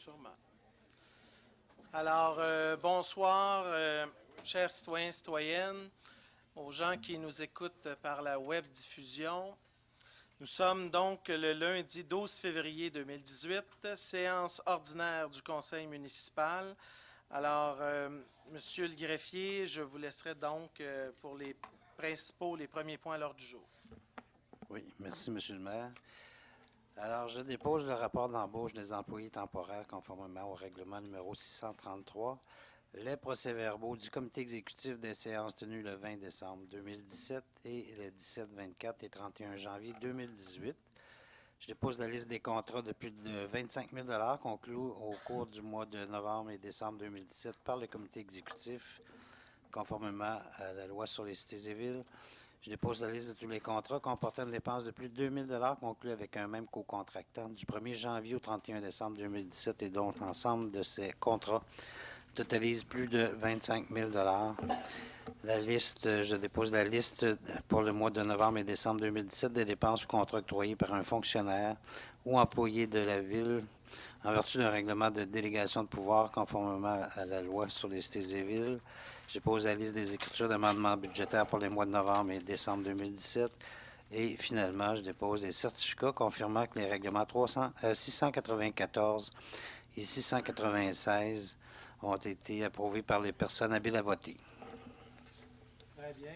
Sûrement. Alors, bonsoir, chers citoyens, citoyennes, aux gens qui nous écoutent par la web diffusion. Nous sommes donc le lundi 12 février 2018, séance ordinaire du Conseil municipal. Alors, Monsieur le greffier, je vous laisserai donc pour les premiers points à l'ordre du jour. Oui, merci, Monsieur le maire. Alors, je dépose le rapport d'embauche des employés temporaires conformément au règlement numéro 633, les procès-verbaux du comité exécutif des séances tenues le 20 décembre 2017 et le 17, 24 et 31 janvier 2018. Je dépose la liste des contrats de plus de 25 000 $ conclus au cours du mois de novembre et décembre 2017 par le comité exécutif conformément à la loi sur les cités et villes. Je dépose la liste de tous les contrats comportant une dépense de plus de 2 000 $ conclus avec un même co-contractant du 1er janvier au 31 décembre 2017 et dont l'ensemble de ces contrats totalise plus de 25 000 $. Je dépose la liste pour le mois de novembre et décembre 2017 des dépenses ou contrats octroyés par un fonctionnaire ou employé de la Ville en vertu d'un règlement de délégation de pouvoir conformément à la loi sur les cités et villes. Je dépose la liste des écritures d'amendements budgétaires pour les mois de novembre et décembre 2017. Et finalement, je dépose des certificats confirmant que les règlements 694 et 696 ont été approuvés par les personnes habiles à voter. Très bien.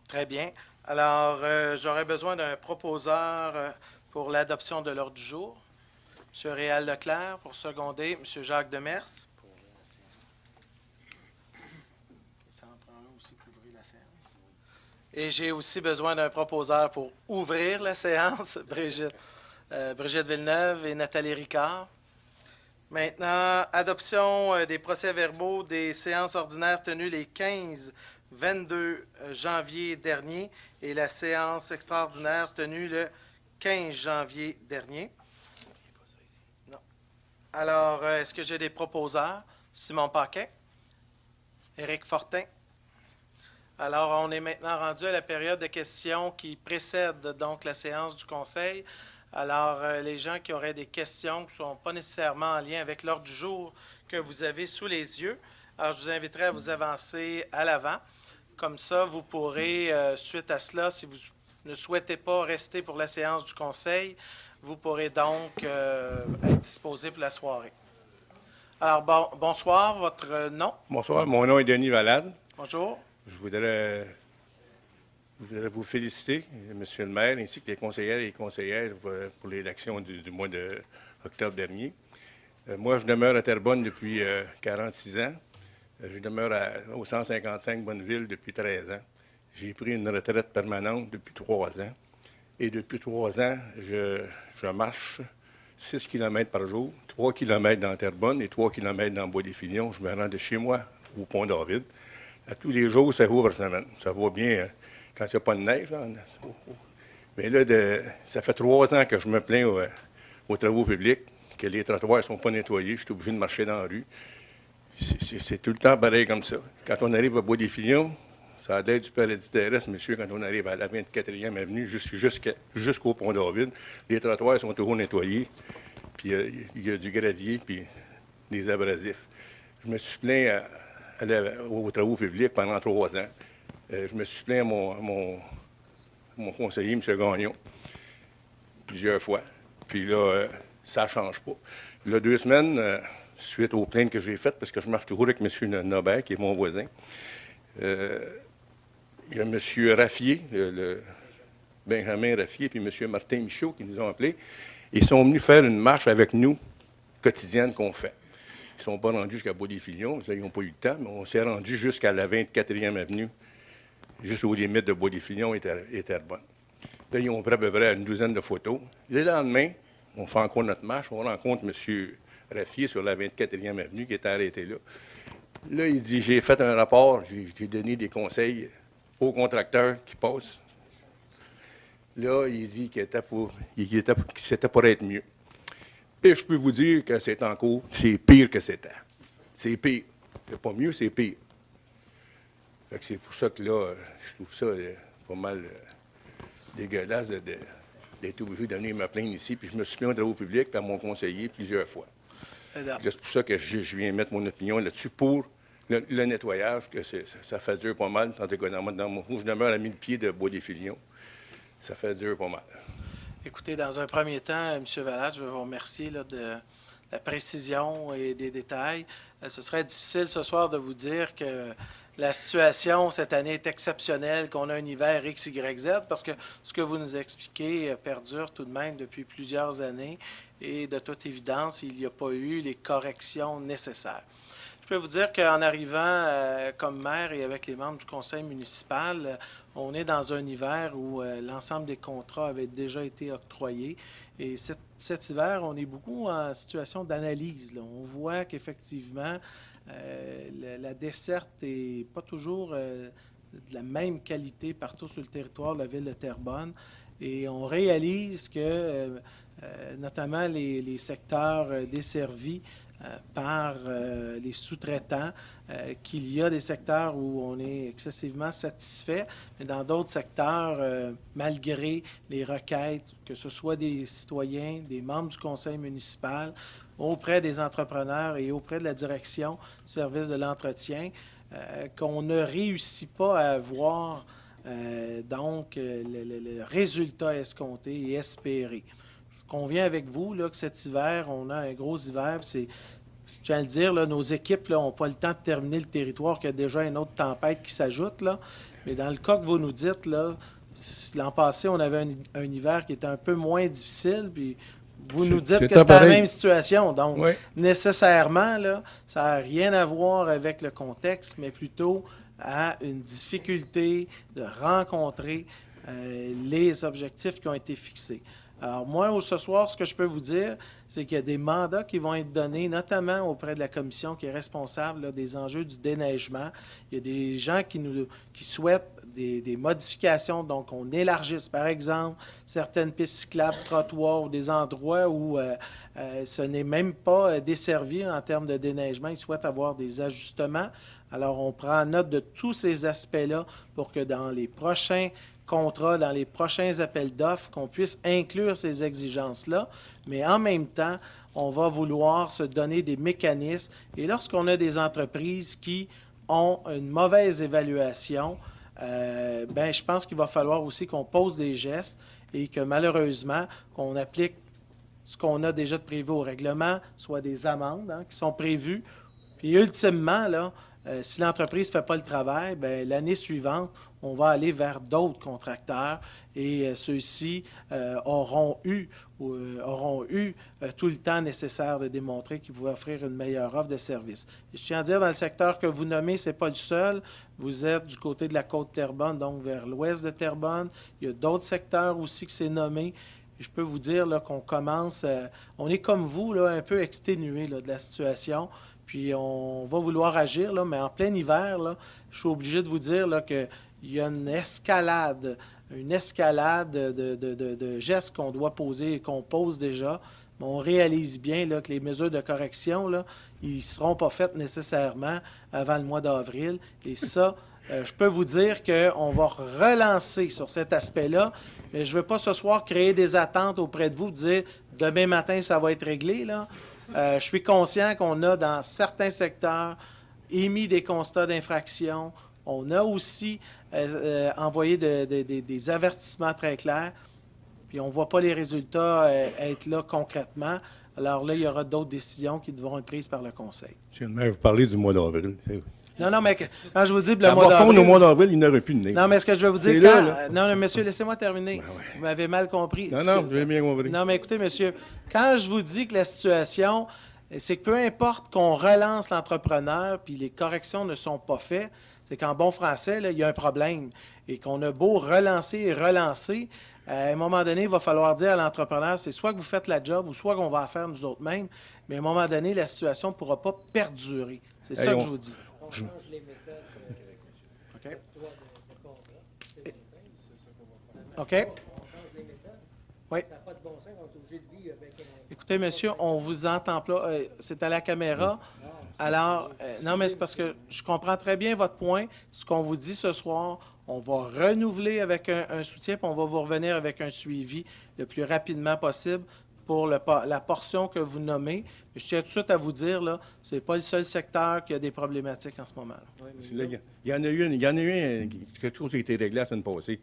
Très bien. Alors, j'aurais besoin d'un proposeur pour l'adoption de l'ordre du jour. M. Réal Leclerc pour seconder. M. Jacques Demers. Ça en prend un aussi pour ouvrir la séance. Et j'ai aussi besoin d'un proposeur pour ouvrir la séance. Brigitte Villeneuve et Nathalie Ricard. Maintenant, adoption des procès-verbaux des séances ordinaires tenues les 15, 22 janvier dernier et la séance extraordinaire tenue le 15 janvier dernier. Non. Alors, est-ce que j'ai des proposeurs? Simon Paquin, Éric Fortin. Alors, on est maintenant rendu à la période de questions qui précède donc la séance du Conseil. Alors, les gens qui auraient des questions qui ne sont pas nécessairement en lien avec l'ordre du jour que vous avez sous les yeux, alors je vous inviterai à vous avancer à l'avant. Comme ça, vous pourrez, suite à cela, si vous ne souhaitez pas rester pour la séance du Conseil, vous pourrez donc être disposé pour la soirée. Alors, bonsoir, votre nom? Bonsoir, mon nom est Denis Valade. Bonjour. Je voudrais vous féliciter, Monsieur le maire, ainsi que les conseillères et les conseillères pour l'élection du mois d'octobre dernier. Moi, je demeure à Terrebonne depuis 46 ans. Je demeure au 155 Bonneville depuis 13 ans. J'ai pris une retraite permanente depuis 3 ans. Et depuis 3 ans, je marche 6 km par jour, 3 km dans Terrebonne et 3 km dans Bois-des-Filions. Je me rends de chez moi au Pont-David. À tous les jours, ça ouvre semaine. Ça va bien quand il n'y a pas de neige. Là. Mais là, ça fait 3 ans que je me plains aux travaux publics, que les trottoirs ne sont pas nettoyés. Je suis obligé de marcher dans la rue. C'est tout le temps pareil comme ça. Quand on arrive à Bois-des-Filions, ça a l'air du paradis terrestre, monsieur, quand on arrive à la 24e avenue jusqu'au Pont-David, les trottoirs sont toujours nettoyés, puis il y a du gravier, puis des abrasifs. Je me suis plaint aux travaux publics pendant 3 ans. Je me suis plaint à mon conseiller, M. Gagnon, plusieurs fois. Puis là, ça ne change pas. Là, 2 semaines, suite aux plaintes que j'ai faites, parce que je marche toujours avec M. Nobert, qui est mon voisin, il y a M. Raffier, Benjamin Raffier, puis M. Martin Michaud qui nous ont appelés. Ils sont venus faire une marche avec nous, quotidienne qu'on fait. Ils ne sont pas rendus jusqu'à Bois-des-Filions, ils n'ont pas eu le temps, mais on s'est rendu jusqu'à la 24e avenue, juste aux limites de Bois-des-Filions et Terrebonne. Là, ils ont pris à peu près une douzaine de photos. Le lendemain, on fait encore notre marche, on rencontre M. Raffier sur la 24e avenue qui était arrêté là. Là, il dit, j'ai fait un rapport, j'ai donné des conseils aux contracteurs qui passent. Là, il dit qu'il c'était pour être mieux. Et je peux vous dire que c'est en cours, c'est pire que c'était. C'est pire. C'est pas mieux, c'est pire. Fait que c'est pour ça que là, je trouve ça pas mal dégueulasse d'être obligé de venir me plaindre ici. Puis je me suis plaint aux travaux publics par mon conseiller plusieurs fois. C'est pour ça que je viens mettre mon opinion là-dessus pour le nettoyage, que ça fait dur pas mal. Tandis que où je demeure à 1000 pieds de Bois-des-Filions, ça fait dur pas mal. Écoutez, dans un premier temps, M. Valade, je veux vous remercier là, de la précision et des détails. Ce serait difficile ce soir de vous dire que la situation cette année est exceptionnelle, qu'on a un hiver X, Y, Z, parce que ce que vous nous expliquez perdure tout de même depuis plusieurs années et de toute évidence, il n'y a pas eu les corrections nécessaires. Je peux vous dire qu'en arrivant comme maire et avec les membres du conseil municipal, on est dans un hiver où l'ensemble des contrats avaient déjà été octroyés. Et cet hiver, on est beaucoup en situation d'analyse. On voit qu'effectivement, la desserte n'est pas toujours de la même qualité partout sur le territoire de la ville de Terrebonne. Et on réalise que, notamment les secteurs desservis, par les sous-traitants, qu'il y a des secteurs où on est excessivement satisfait, mais dans d'autres secteurs, malgré les requêtes, que ce soit des citoyens, des membres du conseil municipal, auprès des entrepreneurs et auprès de la direction du service de l'entretien, qu'on ne réussit pas à avoir le résultat escompté et espéré. Je conviens avec vous là, que cet hiver, on a un gros hiver. Je tiens à le dire, là, nos équipes n'ont pas le temps de terminer le territoire, qu'il y a déjà une autre tempête qui s'ajoute. Là. Mais dans le cas que vous nous dites, là, l'an passé, on avait un hiver qui était un peu moins difficile. Puis vous nous dites que c'était la même situation. Donc, nécessairement, là, ça n'a rien à voir avec le contexte, mais plutôt à une difficulté de rencontrer les objectifs qui ont été fixés. Alors moi, ce soir, ce que je peux vous dire, c'est qu'il y a des mandats qui vont être donnés, notamment auprès de la commission qui est responsable là, des enjeux du déneigement. Il y a des gens qui souhaitent des modifications, donc on élargisse, par exemple, certaines pistes cyclables, trottoirs ou des endroits où ce n'est même pas desservi en termes de déneigement. Ils souhaitent avoir des ajustements. Alors, on prend note de tous ces aspects-là pour que dans les prochains contrats, dans les prochains appels d'offres, qu'on puisse inclure ces exigences-là, mais en même temps, on va vouloir se donner des mécanismes. Et lorsqu'on a des entreprises qui ont une mauvaise évaluation, je pense qu'il va falloir aussi qu'on pose des gestes et que malheureusement, qu'on applique ce qu'on a déjà de prévu au règlement, soit des amendes qui sont prévues. Puis ultimement, là, si l'entreprise ne fait pas le travail, l'année suivante, on va aller vers d'autres contracteurs et ceux-ci auront eu tout le temps nécessaire de démontrer qu'ils pouvaient offrir une meilleure offre de service. Et je tiens à dire, dans le secteur que vous nommez, ce n'est pas le seul. Vous êtes du côté de la côte Terrebonne, donc vers l'ouest de Terrebonne. Il y a d'autres secteurs aussi que c'est nommé. Et je peux vous dire là, qu'on commence, on est comme vous, là, un peu exténué là, de la situation. Puis on va vouloir agir, là, mais en plein hiver, là, je suis obligé de vous dire là, qu'il y a une escalade de gestes qu'on doit poser et qu'on pose déjà. Mais on réalise bien là, que les mesures de correction, là, ils ne seront pas faites nécessairement avant le mois d'avril. Et ça, je peux vous dire qu'on va relancer sur cet aspect-là. Mais je ne veux pas ce soir créer des attentes auprès de vous, dire demain matin, ça va être réglé, là. Je suis conscient qu'on a, dans certains secteurs, émis des constats d'infraction. On a aussi envoyé des avertissements très clairs, puis on ne voit pas les résultats être là concrètement. Alors là, il y aura d'autres décisions qui devront être prises par le Conseil. Monsieur le maire, vous parlez du mois d'avril. Non, mais quand je vous dis le mois d'avril... au mois d'avril, il n'aurait plus de nez. Non, mais ce que je vais vous dire... Non, monsieur, laissez-moi terminer. Vous m'avez mal compris. Non, j'ai bien compris. Non, mais écoutez, monsieur, quand je vous dis que la situation, c'est que peu importe qu'on relance l'entrepreneur puis les corrections ne sont pas faites, c'est qu'en bon français, là, il y a un problème. Et qu'on a beau relancer et relancer, à un moment donné, il va falloir dire à l'entrepreneur, c'est soit que vous faites la job ou soit qu'on va la faire nous autres mêmes. Mais à un moment donné, la situation ne pourra pas perdurer. C'est ça que je vous dis. On change les méthodes. OK. OK. On change les méthodes. Oui. Ça n'a pas de bon sens, on est obligé de vivre avec Écoutez, monsieur, on vous entend pas. C'est à la caméra. Alors, non, mais c'est parce que je comprends très bien votre point. Ce qu'on vous dit ce soir, on va renouveler avec un soutien, puis on va vous revenir avec un suivi le plus rapidement possible pour la portion que vous nommez. Je tiens tout de suite à vous dire, là, ce n'est pas le seul secteur qui a des problématiques en ce moment. Là. Il y en a eu quelque chose qui a été réglé la semaine passée.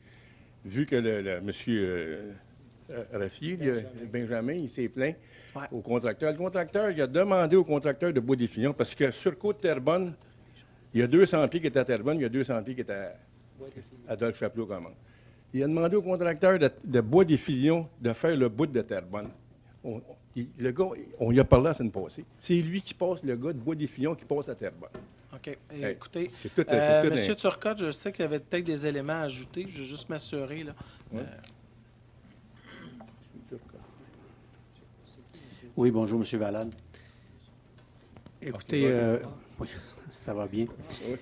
Vu que le monsieur Raffier, Benjamin, il s'est plaint au contracteur. Le contracteur, il a demandé au contracteur de Bois-des-Filions, parce que sur Côte-Terrebonne, il y a 200 pieds qui étaient à Terrebonne, il y a 200 pieds qui étaient à Adolphe Chapelot commande. Il a demandé au contracteur de Bois-des-Filions de faire le bout de Terrebonne. Le gars, on lui a parlé la semaine passée. C'est lui qui passe, le gars de Bois-des-Filions qui passe à Terrebonne. OK. Écoutez, c'est tout M. Turcotte, je sais qu'il y avait peut-être des éléments à ajouter. Je vais juste m'assurer. Là. Ouais. Oui, bonjour, M. Valade. Écoutez, oui, ça va bien. Oui.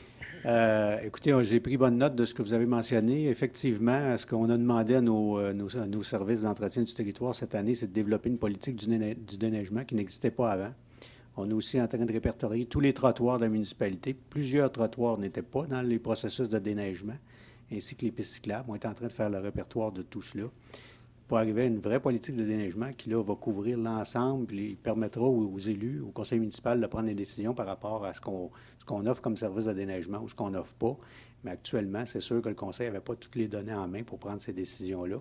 Écoutez, j'ai pris bonne note de ce que vous avez mentionné. Effectivement, ce qu'on a demandé à nos services d'entretien du territoire cette année, c'est de développer une politique du déneigement qui n'existait pas avant. On est aussi en train de répertorier tous les trottoirs de la municipalité. Plusieurs trottoirs n'étaient pas dans les processus de déneigement, ainsi que les pistes cyclables. On est en train de faire le répertoire de tout cela pour arriver à une vraie politique de déneigement qui, là, va couvrir l'ensemble et permettra aux élus, au conseil municipal de prendre des décisions par rapport à ce qu'on offre comme service de déneigement ou ce qu'on n'offre pas. Mais actuellement, c'est sûr que le conseil n'avait pas toutes les données en main pour prendre ces décisions-là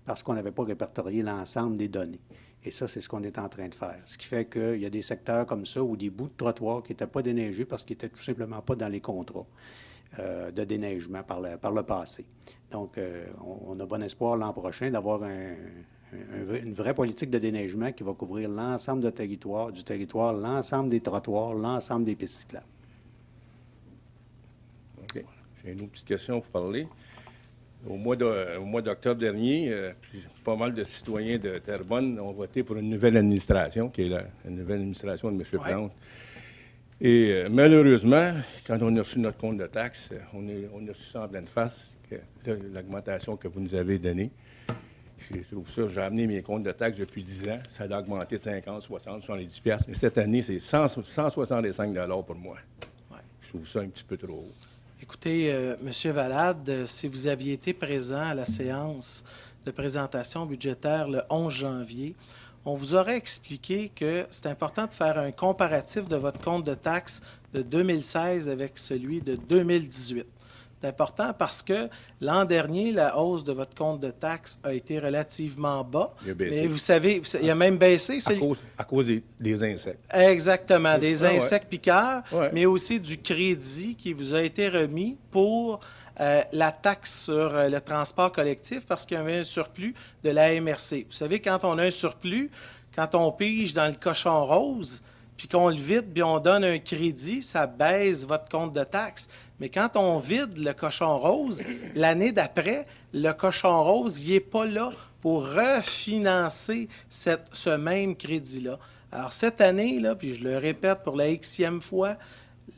parce qu'on n'avait pas répertorié l'ensemble des données. Et ça, c'est ce qu'on est en train de faire. Ce qui fait qu'il y a des secteurs comme ça ou des bouts de trottoirs qui n'étaient pas déneigés parce qu'ils n'étaient tout simplement pas dans les contrats de déneigement par le passé. Donc, on a bon espoir l'an prochain d'avoir une vraie politique de déneigement qui va couvrir l'ensemble du territoire, l'ensemble des trottoirs, l'ensemble des pistes cyclables. OK. J'ai une autre petite question à vous parler. Au mois d'octobre dernier, pas mal de citoyens de Terrebonne ont voté pour une nouvelle administration, qui est la nouvelle administration de M. Plante. Et malheureusement, quand on a reçu notre compte de taxes, on a reçu ça en pleine face, l'augmentation que vous nous avez donnée. Je trouve ça, j'ai amené mes comptes de taxes depuis 10 ans, ça a augmenté de 50, 60, 70 piastres. Mais cette année, c'est 165 $ pour moi. Ouais. Je trouve ça un petit peu trop haut. Écoutez, M. Valade, si vous aviez été présent à la séance de présentation budgétaire le 11 janvier, on vous aurait expliqué que c'est important de faire un comparatif de votre compte de taxes de 2016 avec celui de 2018. C'est important parce que l'an dernier, la hausse de votre compte de taxes a été relativement bas. Il a baissé. Mais vous savez, il a même baissé. À cause des insectes. Exactement, des insectes piqueurs, Ouais. mais aussi du crédit qui vous a été remis pour la taxe sur le transport collectif parce qu'il y avait un surplus de la MRC. Vous savez, quand on a un surplus, quand on pige dans le cochon rose, puis qu'on le vide, puis on donne un crédit, ça baisse votre compte de taxes. Mais quand on vide le cochon rose, l'année d'après, le cochon rose, il n'est pas là pour refinancer ce même crédit-là. Alors, cette année, là, puis je le répète pour la Xème fois,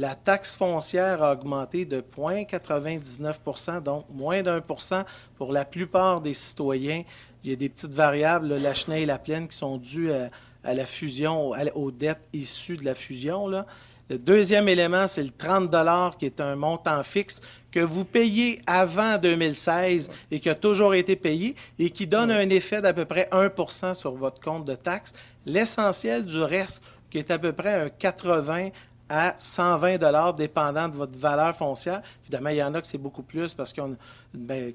la taxe foncière a augmenté de 0,99 %, donc moins d'1 % pour la plupart des citoyens. Il y a des petites variables, là, la Cheney et la Plaine, qui sont dues à la fusion, aux dettes issues de la fusion, là. Le deuxième élément, c'est le 30 $ qui est un montant fixe que vous payez avant 2016 et qui a toujours été payé et qui donne un effet d'à peu près 1 % sur votre compte de taxes. L'essentiel du reste, qui est à peu près un 80 à 120 $ dépendant de votre valeur foncière. Évidemment, il y en a que c'est beaucoup plus parce que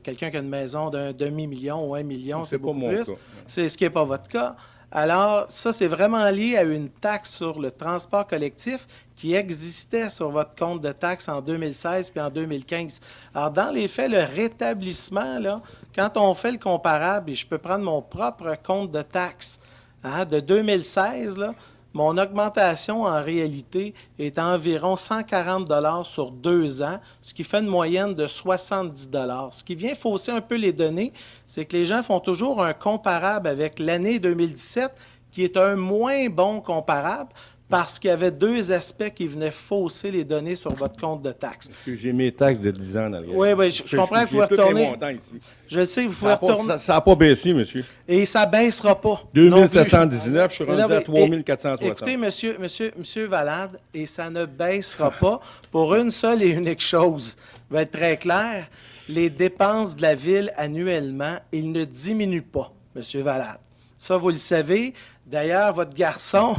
quelqu'un qui a une maison d'un demi-million ou 1 million, c'est beaucoup plus. C'est ce qui n'est pas votre cas. Alors, ça, c'est vraiment lié à une taxe sur le transport collectif qui existait sur votre compte de taxes en 2016 puis en 2015. Alors, dans les faits, le rétablissement, là, quand on fait le comparable, et je peux prendre mon propre compte de taxes de 2016, là, mon augmentation, en réalité, est environ 140 $ sur 2 ans, ce qui fait une moyenne de 70 $. Ce qui vient fausser un peu les données, c'est que les gens font toujours un comparable avec l'année 2017, qui est un moins bon comparable, parce qu'il y avait deux aspects qui venaient fausser les données sur votre compte de taxes. J'ai mes taxes de 10 ans derrière. Oui, je comprends que vous pouvez retourner. Je sais que vous pouvez retourner. Ça n'a pas baissé, monsieur. Et ça ne baissera pas. 2719, je suis rendu à 3460. Écoutez, monsieur Valade, et ça ne baissera pas pour une seule et unique chose. Je vais être très clair. Les dépenses de la Ville annuellement, ils ne diminuent pas, monsieur Valade. Ça, vous le savez. D'ailleurs, votre garçon,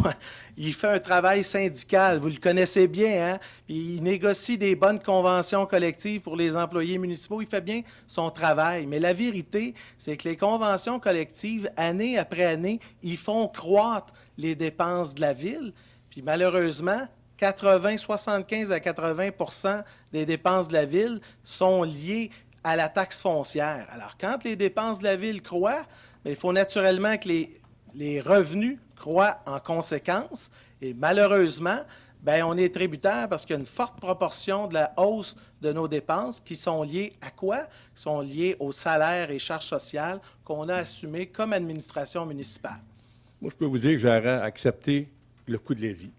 il fait un travail syndical. Vous le connaissez bien, hein? Puis il négocie des bonnes conventions collectives pour les employés municipaux. Il fait bien son travail. Mais la vérité, c'est que les conventions collectives, année après année, ils font croître les dépenses de la ville. Puis malheureusement, 75 à 80 des dépenses de la ville sont liées à la taxe foncière. Alors, quand les dépenses de la ville croient, bien, il faut naturellement que les revenus croient en conséquence. Et malheureusement, bien, on est tributaire parce qu'il y a une forte proportion de la hausse de nos dépenses qui sont liées à quoi? Qui sont liées aux salaires et charges sociales qu'on a assumées comme administration municipale. Moi, je peux vous dire que j'aurais accepté le coût de la vie.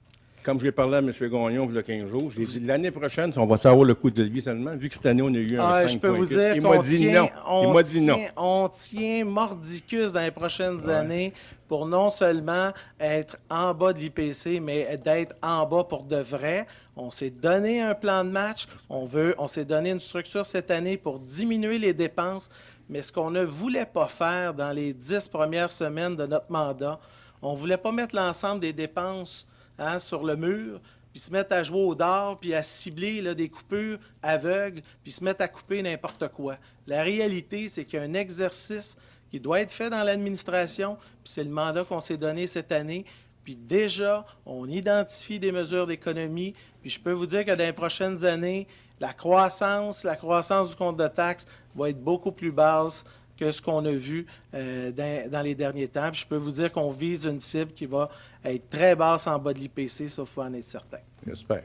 Comme j'ai parlé à M. Gagnon il y a 15 jours, j'ai dit l'année prochaine, on va savoir le coût de la vie seulement, vu que cette année, on a eu un 5,8. Je peux vous dire Il m'a dit non. Il m'a dit non. On tient mordicus dans les prochaines années pour non seulement être en bas de l'IPC, mais d'être en bas pour de vrai. On s'est donné un plan de match. On s'est donné une structure cette année pour diminuer les dépenses. Mais ce qu'on ne voulait pas faire dans les 10 premières semaines de notre mandat, on ne voulait pas mettre l'ensemble des dépenses sur le mur, puis se mettre à jouer au dard, puis à cibler là, des coupures aveugles, puis se mettre à couper n'importe quoi. La réalité, c'est qu'il y a un exercice qui doit être fait dans l'administration, puis c'est le mandat qu'on s'est donné cette année. Puis déjà, on identifie des mesures d'économie, puis je peux vous dire que dans les prochaines années, la croissance du compte de taxes va être beaucoup plus basse que ce qu'on a vu dans les derniers temps. Puis je peux vous dire qu'on vise une cible qui va être très basse en bas de l'IPC, ça, il faut en être certain. J'espère.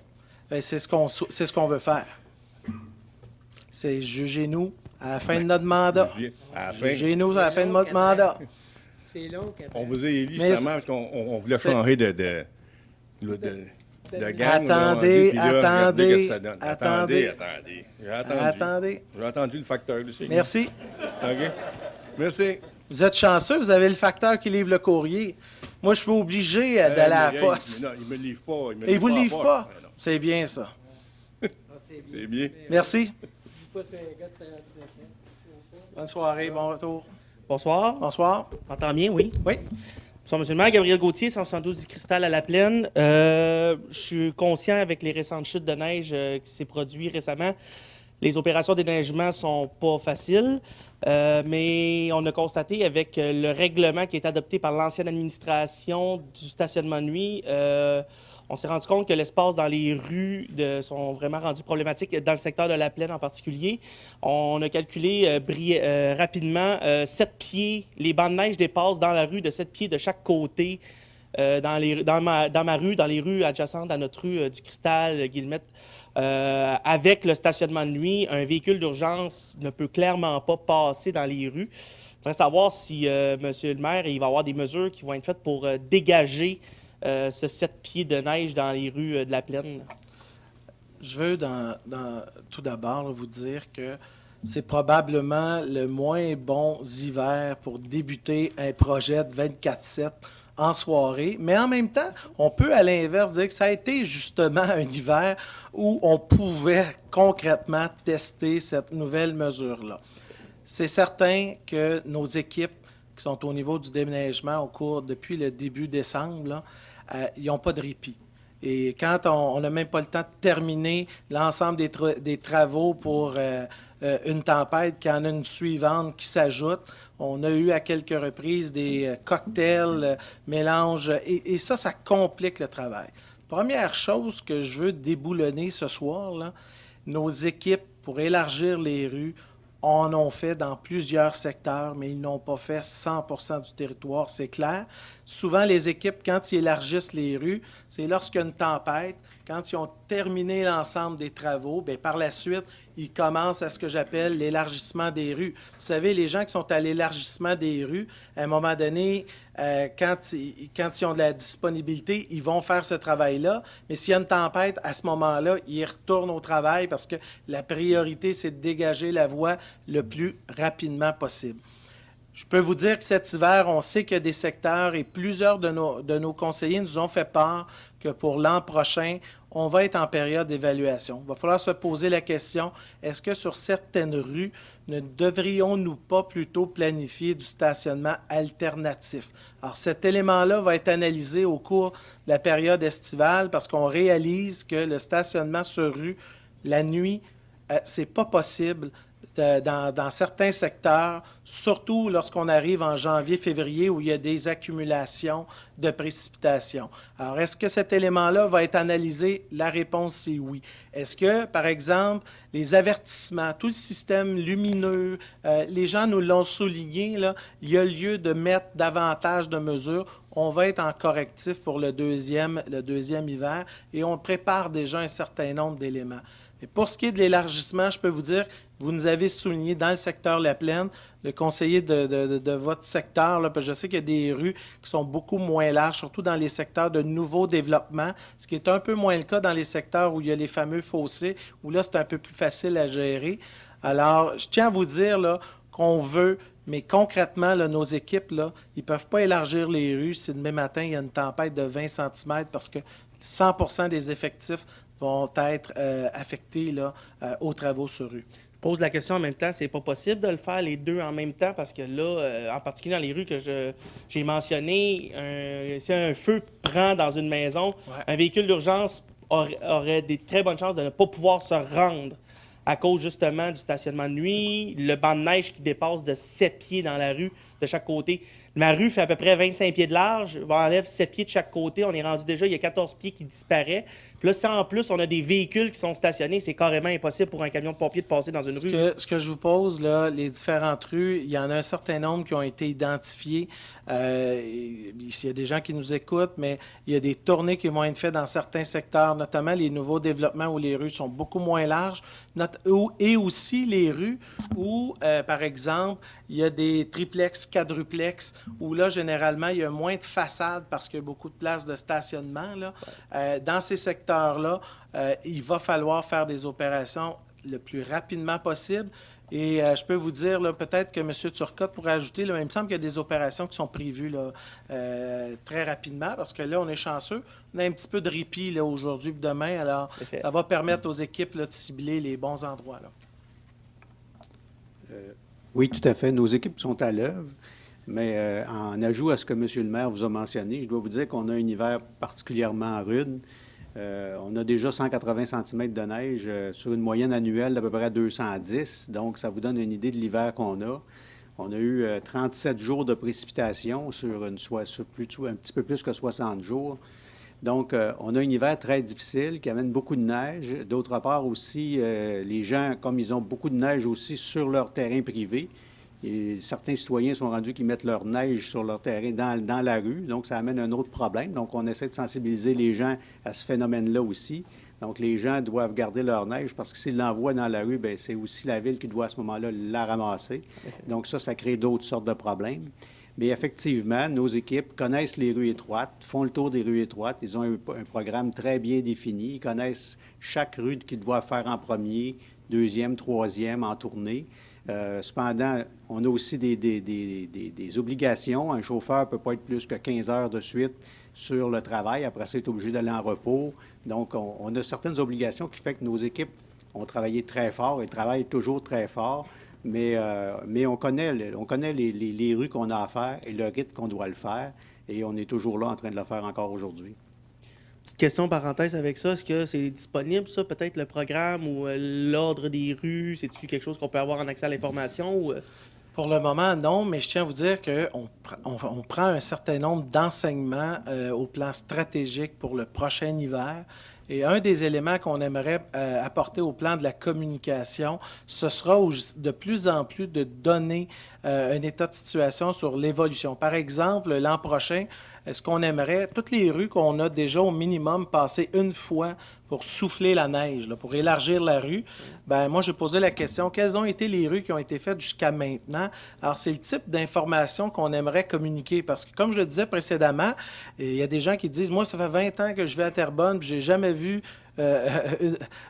C'est ce qu'on veut faire. C'est jugez-nous à la fin de notre mandat. Jugez-nous à la fin de notre mandat. C'est long. On vous a élu justement parce qu'on voulait changer de gang. Attendez. J'ai entendu le facteur aussi. Merci. OK. Merci. Vous êtes chanceux, vous avez le facteur qui livre le courrier. Moi, je suis obligé d'aller à la poste. Non, il ne me livre pas. Et il ne vous le livre pas? C'est bien, ça. C'est bien. Merci. Dis pas c'est un gars de 39 ans. Bonne soirée, bon retour. Bonsoir. Bonsoir. M'entends bien, oui? Oui. Bonsoir, monsieur le maire. Gabriel Gauthier, 172 du Cristal à la Plaine. Je suis conscient avec les récentes chutes de neige qui s'est produit récemment. Les opérations de déneigement sont pas faciles, mais on a constaté avec le règlement qui est adopté par l'ancienne administration du stationnement de nuit, on s'est rendu compte que l'espace dans les rues sont vraiment rendus problématiques, dans le secteur de la Plaine en particulier. On a calculé rapidement 7 pieds. Les bancs de neige dépassent dans la rue de 7 pieds de chaque côté dans ma rue, dans les rues adjacentes à notre rue du Cristal, Guillemette. Avec le stationnement de nuit, un véhicule d'urgence ne peut clairement pas passer dans les rues. Je voudrais savoir si, monsieur le maire, il va y avoir des mesures qui vont être faites pour dégager ce 7 pieds de neige dans les rues de la Plaine. Je veux tout d'abord vous dire que c'est probablement le moins bon hiver pour débuter un projet de 24/7 en soirée. Mais en même temps, on peut à l'inverse dire que ça a été justement un hiver où on pouvait concrètement tester cette nouvelle mesure-là. C'est certain que nos équipes qui sont au niveau du déneigement depuis le début décembre, là, ils n'ont pas de répit. Et quand on n'a même pas le temps de terminer l'ensemble des travaux pour une tempête, qu'il y en a une suivante qui s'ajoute, on a eu à quelques reprises des cocktails, mélanges, et ça complique le travail. Première chose que je veux déboulonner ce soir, là, nos équipes, pour élargir les rues, en ont fait dans plusieurs secteurs, mais ils n'ont pas fait 100% du territoire, c'est clair. Souvent, les équipes, quand ils élargissent les rues, c'est lorsqu'il y a une tempête, quand ils ont terminé l'ensemble des travaux, bien, par la suite, ils commencent à ce que j'appelle l'élargissement des rues. Vous savez, les gens qui sont à l'élargissement des rues, à un moment donné, quand ils ont de la disponibilité, ils vont faire ce travail-là. Mais s'il y a une tempête, à ce moment-là, ils retournent au travail parce que la priorité, c'est de dégager la voie le plus rapidement possible. Je peux vous dire que cet hiver, on sait qu'il y a des secteurs et plusieurs de nos conseillers nous ont fait part que pour l'an prochain, on va être en période d'évaluation. Il va falloir se poser la question, est-ce que sur certaines rues, ne devrions-nous pas plutôt planifier du stationnement alternatif? Alors, cet élément-là va être analysé au cours de la période estivale parce qu'on réalise que le stationnement sur rue, la nuit, c'est pas possible dans certains secteurs, surtout lorsqu'on arrive en janvier-février où il y a des accumulations de précipitations. Alors, est-ce que cet élément-là va être analysé? La réponse, c'est oui. Est-ce que, par exemple, les avertissements, tout le système lumineux, les gens nous l'ont souligné, là, il y a lieu de mettre davantage de mesures. On va être en correctif pour le deuxième hiver et on prépare déjà un certain nombre d'éléments. Et pour ce qui est de l'élargissement, je peux vous dire, vous nous avez souligné dans le secteur La Plaine, le conseiller de votre secteur, là, parce que je sais qu'il y a des rues qui sont beaucoup moins larges, surtout dans les secteurs de nouveau développement, ce qui est un peu moins le cas dans les secteurs où il y a les fameux fossés, où là, c'est un peu plus facile à gérer. Alors, je tiens à vous dire là, qu'on veut, mais concrètement, là, nos équipes, là, ils ne peuvent pas élargir les rues si demain matin, il y a une tempête de 20 cm parce que 100% des effectifs vont être affectés là, aux travaux sur rue. Je pose la question en même temps, c'est pas possible de le faire les deux en même temps parce que là, en particulier dans les rues que j'ai mentionnées, si un feu prend dans une maison, un véhicule d'urgence aurait des très bonnes chances de ne pas pouvoir se rendre à cause justement du stationnement de nuit, le banc de neige qui dépasse de 7 pieds dans la rue de chaque côté. Ma rue fait à peu près 25 pieds de large, on enlève 7 pieds de chaque côté, on est rendu déjà, il y a 14 pieds qui disparaît. Puis là, si en plus on a des véhicules qui sont stationnés, c'est carrément impossible pour un camion de pompier de passer dans une rue. Ce que je vous pose, là, les différentes rues, il y en a un certain nombre qui ont été identifiés. Il y a des gens qui nous écoutent, mais il y a des tournées qui vont être faites dans certains secteurs, notamment les nouveaux développements où les rues sont beaucoup moins larges, et aussi les rues où, par exemple, il y a des triplex, quadruplex, où là, généralement, il y a moins de façades parce qu'il y a beaucoup de places de stationnement. Là. Dans ces secteurs-là, il va falloir faire des opérations le plus rapidement possible. Et je peux vous dire, là, peut-être que M. Turcotte pourrait ajouter, là, il me semble qu'il y a des opérations qui sont prévues là, très rapidement, parce que là, on est chanceux. On a un petit peu de répit là, aujourd'hui et demain, alors ça va permettre aux équipes là, de cibler les bons endroits. Là. Oui, tout à fait. Nos équipes sont à l'œuvre. Mais en ajout à ce que M. le maire vous a mentionné, je dois vous dire qu'on a un hiver particulièrement rude. On a déjà 180 cm de neige sur une moyenne annuelle d'à peu près 210. Donc, ça vous donne une idée de l'hiver qu'on a. On a eu 37 jours de précipitation sur un petit peu plus que 60 jours. Donc, on a un hiver très difficile qui amène beaucoup de neige. D'autre part aussi, les gens, comme ils ont beaucoup de neige aussi sur leur terrain privé, et certains citoyens sont rendus qui mettent leur neige sur leur terrain dans la rue. Donc, ça amène un autre problème. Donc, on essaie de sensibiliser les gens à ce phénomène-là aussi. Donc, les gens doivent garder leur neige parce que s'ils l'envoient dans la rue, bien, c'est aussi la ville qui doit à ce moment-là la ramasser. Donc, ça crée d'autres sortes de problèmes. Mais effectivement, nos équipes connaissent les rues étroites, font le tour des rues étroites. Ils ont un programme très bien défini. Ils connaissent chaque rue qu'ils doivent faire en premier, deuxième, troisième, en tournée. Cependant, on a aussi des obligations. Un chauffeur ne peut pas être plus que 15 heures de suite sur le travail. Après ça, il est obligé d'aller en repos. Donc, on a certaines obligations qui font que nos équipes ont travaillé très fort et travaillent toujours très fort. Mais on connaît les rues qu'on a à faire et le rythme qu'on doit le faire. Et on est toujours là en train de le faire encore aujourd'hui. Petite question parenthèse avec ça, est-ce que c'est disponible ça, peut-être le programme ou l'ordre des rues? C'est-tu quelque chose qu'on peut avoir en accès à l'information? Ou... Pour le moment, non, mais je tiens à vous dire qu'on prend un certain nombre d'enseignements au plan stratégique pour le prochain hiver. Et un des éléments qu'on aimerait apporter au plan de la communication, ce sera de plus en plus de donner un état de situation sur l'évolution. Par exemple, l'an prochain, est-ce qu'on aimerait, toutes les rues qu'on a déjà au minimum passé une fois pour souffler la neige, là, pour élargir la rue, ben moi, j'ai posé la question, quelles ont été les rues qui ont été faites jusqu'à maintenant? Alors, c'est le type d'information qu'on aimerait communiquer parce que, comme je le disais précédemment, il y a des gens qui disent, moi, ça fait 20 ans que je vais à Terrebonne, puis j'ai jamais vu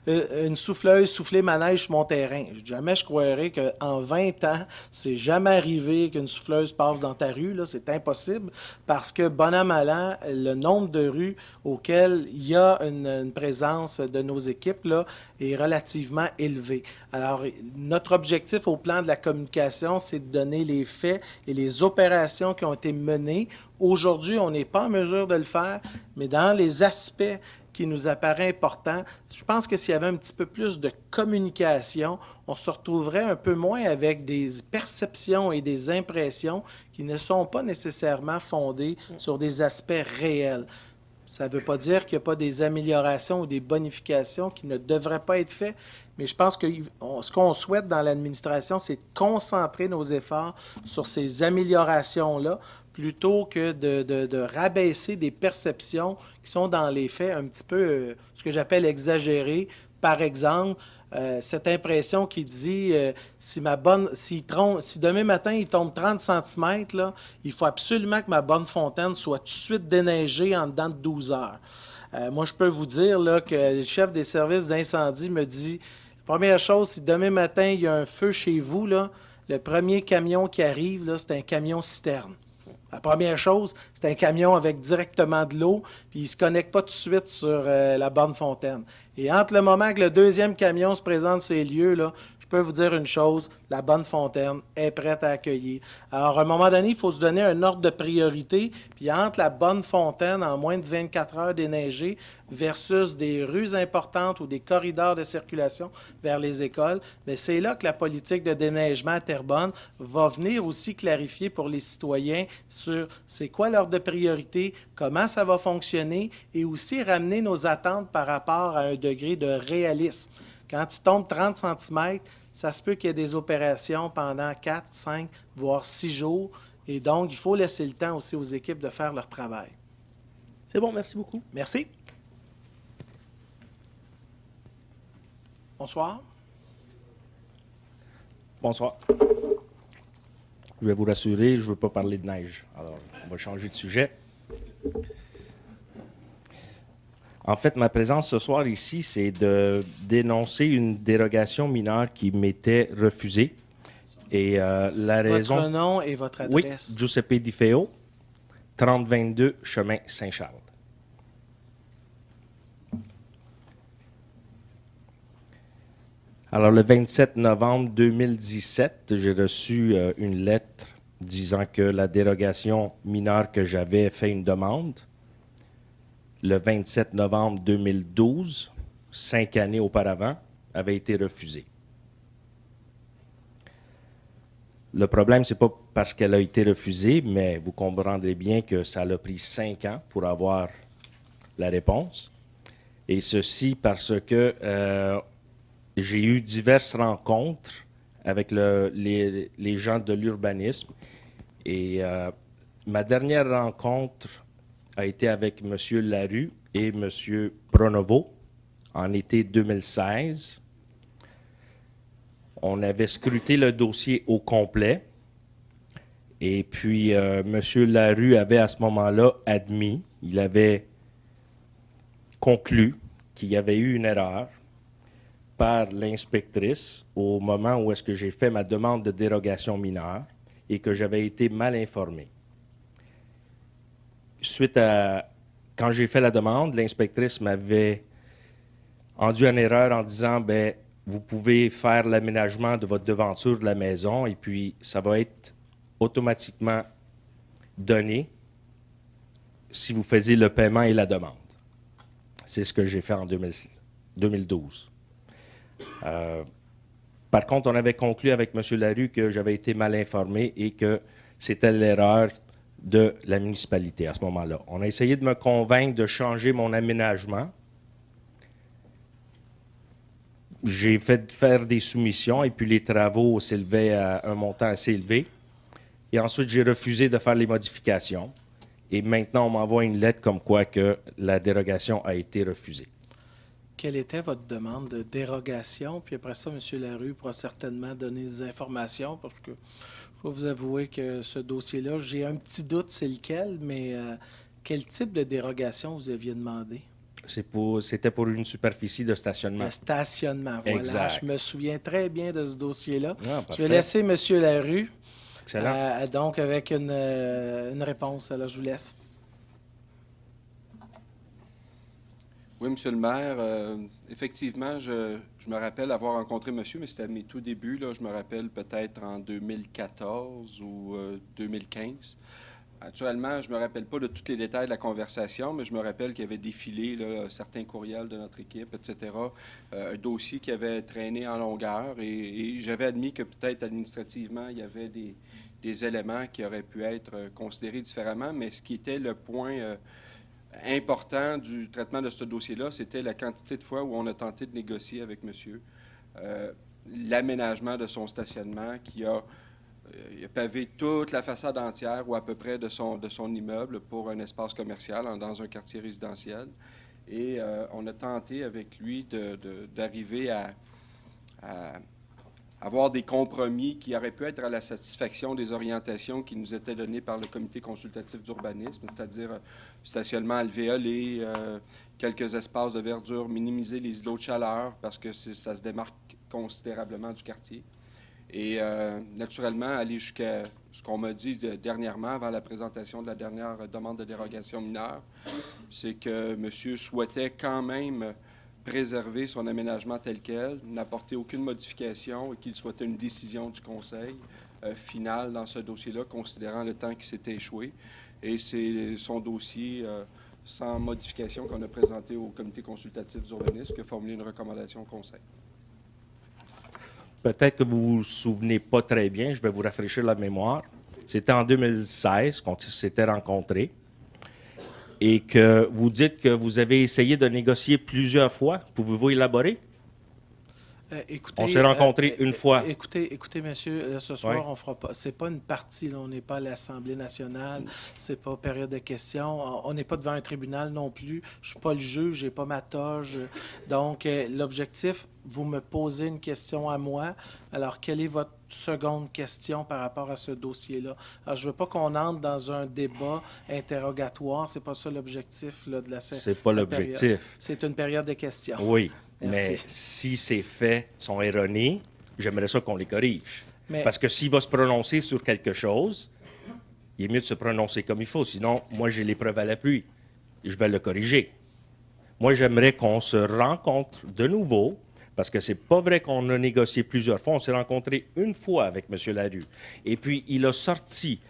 une souffleuse souffler ma neige sur mon terrain. Jamais je croirais qu'en 20 ans, c'est jamais arrivé qu'une souffleuse passe dans ta rue. Là, c'est impossible parce que, bon an, mal an, le nombre de rues auxquelles il y a une présence de nos équipes là, est relativement élevé. Alors, notre objectif au plan de la communication, c'est de donner les faits et les opérations qui ont été menées. Aujourd'hui, on n'est pas en mesure de le faire, mais dans les aspects qui nous apparaît important, je pense que s'il y avait un petit peu plus de communication, on se retrouverait un peu moins avec des perceptions et des impressions qui ne sont pas nécessairement fondées sur des aspects réels. Ça ne veut pas dire qu'il n'y a pas des améliorations ou des bonifications qui ne devraient pas être faites, mais je pense que ce qu'on souhaite dans l'administration, c'est de concentrer nos efforts sur ces améliorations-là plutôt que de rabaisser des perceptions qui sont dans les faits un petit peu ce que j'appelle exagérées. Par exemple, cette impression qui dit si demain matin il tombe 30 cm, là, il faut absolument que ma bonne fontaine soit tout de suite déneigée en dedans de 12 heures. Moi, je peux vous dire là, que le chef des services d'incendie me dit première chose, si demain matin il y a un feu chez vous, là, le premier camion qui arrive, là, c'est un camion citerne. La première chose, c'est un camion avec directement de l'eau, puis il ne se connecte pas tout de suite sur la borne fontaine. Et entre le moment que le deuxième camion se présente sur les lieux, là, je peux vous dire une chose, la bonne fontaine est prête à accueillir. Alors, à un moment donné, il faut se donner un ordre de priorité, puis entre la bonne fontaine en moins de 24 heures déneigée versus des rues importantes ou des corridors de circulation vers les écoles, mais c'est là que la politique de déneigement à Terrebonne va venir aussi clarifier pour les citoyens sur c'est quoi l'ordre de priorité, comment ça va fonctionner et aussi ramener nos attentes par rapport à un degré de réalisme. Quand il tombe 30 cm, ça se peut qu'il y ait des opérations pendant 4, 5, voire 6 jours. Et donc, il faut laisser le temps aussi aux équipes de faire leur travail. C'est bon, merci beaucoup. Merci. Bonsoir. Bonsoir. Je vais vous rassurer, je ne veux pas parler de neige. Alors, on va changer de sujet. En fait, ma présence ce soir ici, c'est de dénoncer une dérogation mineure qui m'était refusée. Et la raison... Votre nom et votre adresse. Oui, Giuseppe Di Feo, 3022 chemin Saint-Charles. Alors, le 27 novembre 2017, j'ai reçu une lettre disant que la dérogation mineure que j'avais fait une demande, le 27 novembre 2012, 5 années auparavant, avait été refusée. Le problème, ce n'est pas parce qu'elle a été refusée, mais vous comprendrez bien que ça a pris 5 ans pour avoir la réponse. Et ceci parce que j'ai eu diverses rencontres avec les gens de l'urbanisme. Et ma dernière rencontre a été avec M. Larue et M. Pronovo en été 2016. On avait scruté le dossier au complet. Et puis, M. Larue avait à ce moment-là admis, il avait conclu qu'il y avait eu une erreur par l'inspectrice au moment où est-ce que j'ai fait ma demande de dérogation mineure et que j'avais été mal informé. Quand j'ai fait la demande, l'inspectrice m'avait rendu en erreur en disant ben, vous pouvez faire l'aménagement de votre devanture de la maison et puis ça va être automatiquement donné si vous faisiez le paiement et la demande. C'est ce que j'ai fait en 2012. Par contre, on avait conclu avec M. Larue que j'avais été mal informé et que c'était l'erreur de la municipalité à ce moment-là. On a essayé de me convaincre de changer mon aménagement. J'ai fait faire des soumissions et puis les travaux s'élevaient à un montant assez élevé. Et ensuite, j'ai refusé de faire les modifications. Et maintenant, on m'envoie une lettre comme quoi que la dérogation a été refusée. Quelle était votre demande de dérogation? Puis après ça, M. Larue pourra certainement donner des informations parce que je dois vous avouer que ce dossier-là, j'ai un petit doute c'est lequel, mais quel type de dérogation vous aviez demandé? C'était pour une superficie de stationnement. Le stationnement, voilà. Exact. Je me souviens très bien de ce dossier-là. Ah, Je vais parfait. laisser M. Larue, Excellent. donc avec une réponse. Alors, je vous laisse. Oui, Monsieur le maire, effectivement, je me rappelle avoir rencontré monsieur, mais c'était à mes tout débuts, là, je me rappelle peut-être en 2014 ou 2015. Actuellement, je ne me rappelle pas de tous les détails de la conversation, mais je me rappelle qu'il y avait défilé là, certains courriels de notre équipe, etc., un dossier qui avait traîné en longueur, et j'avais admis que peut-être administrativement, il y avait des éléments qui auraient pu être considérés différemment, mais ce qui était le point important du traitement de ce dossier-là, c'était la quantité de fois où on a tenté de négocier avec monsieur l'aménagement de son stationnement qui a pavé toute la façade entière ou à peu près de son immeuble pour un espace commercial dans un quartier résidentiel. Et on a tenté avec lui d'arriver à avoir des compromis qui auraient pu être à la satisfaction des orientations qui nous étaient données par le comité consultatif d'urbanisme, c'est-à-dire stationnement alvéolé, quelques espaces de verdure, minimiser les îlots de chaleur parce que ça se démarque considérablement du quartier. Et naturellement, aller jusqu'à ce qu'on m'a dit dernièrement, avant la présentation de la dernière demande de dérogation mineure, c'est que monsieur souhaitait quand même préserver son aménagement tel quel, n'apporter aucune modification et qu'il souhaitait une décision du conseil finale dans ce dossier-là, considérant le temps qui s'était échoué. Et c'est son dossier sans modification qu'on a présenté au comité consultatif d'urbanisme qui a formulé une recommandation au conseil. Peut-être que vous vous souvenez pas très bien, je vais vous rafraîchir la mémoire. C'était en 2016 qu'on s'était rencontrés et que vous dites que vous avez essayé de négocier plusieurs fois. Pouvez-vous élaborer? Écoutez, On s'est rencontrés une fois. Écoutez, monsieur, ce soir, Oui. on fera pas. C'est pas une partie, là, on n'est pas à l'Assemblée nationale, c'est pas période de questions. On n'est pas devant un tribunal non plus. Je suis pas le juge, j'ai pas ma toge. Donc, l'objectif, vous me posez une question à moi. Alors, quelle est votre seconde question par rapport à ce dossier-là? Alors, je veux pas qu'on entre dans un débat interrogatoire. C'est pas ça l'objectif là, de la C'est pas la période. l'objectif. C'est une période de questions. Oui, Merci. mais si ces faits sont erronés, j'aimerais ça qu'on les corrige. Mais- Parce que s'il va se prononcer sur quelque chose, il est mieux de se prononcer comme il faut. Sinon, moi, j'ai les preuves à l'appui. Je vais le corriger. Moi, j'aimerais qu'on se rencontre de nouveau, parce que c'est pas vrai qu'on a négocié plusieurs fois. On s'est rencontré une fois avec M. Larue. Et puis, il a sorti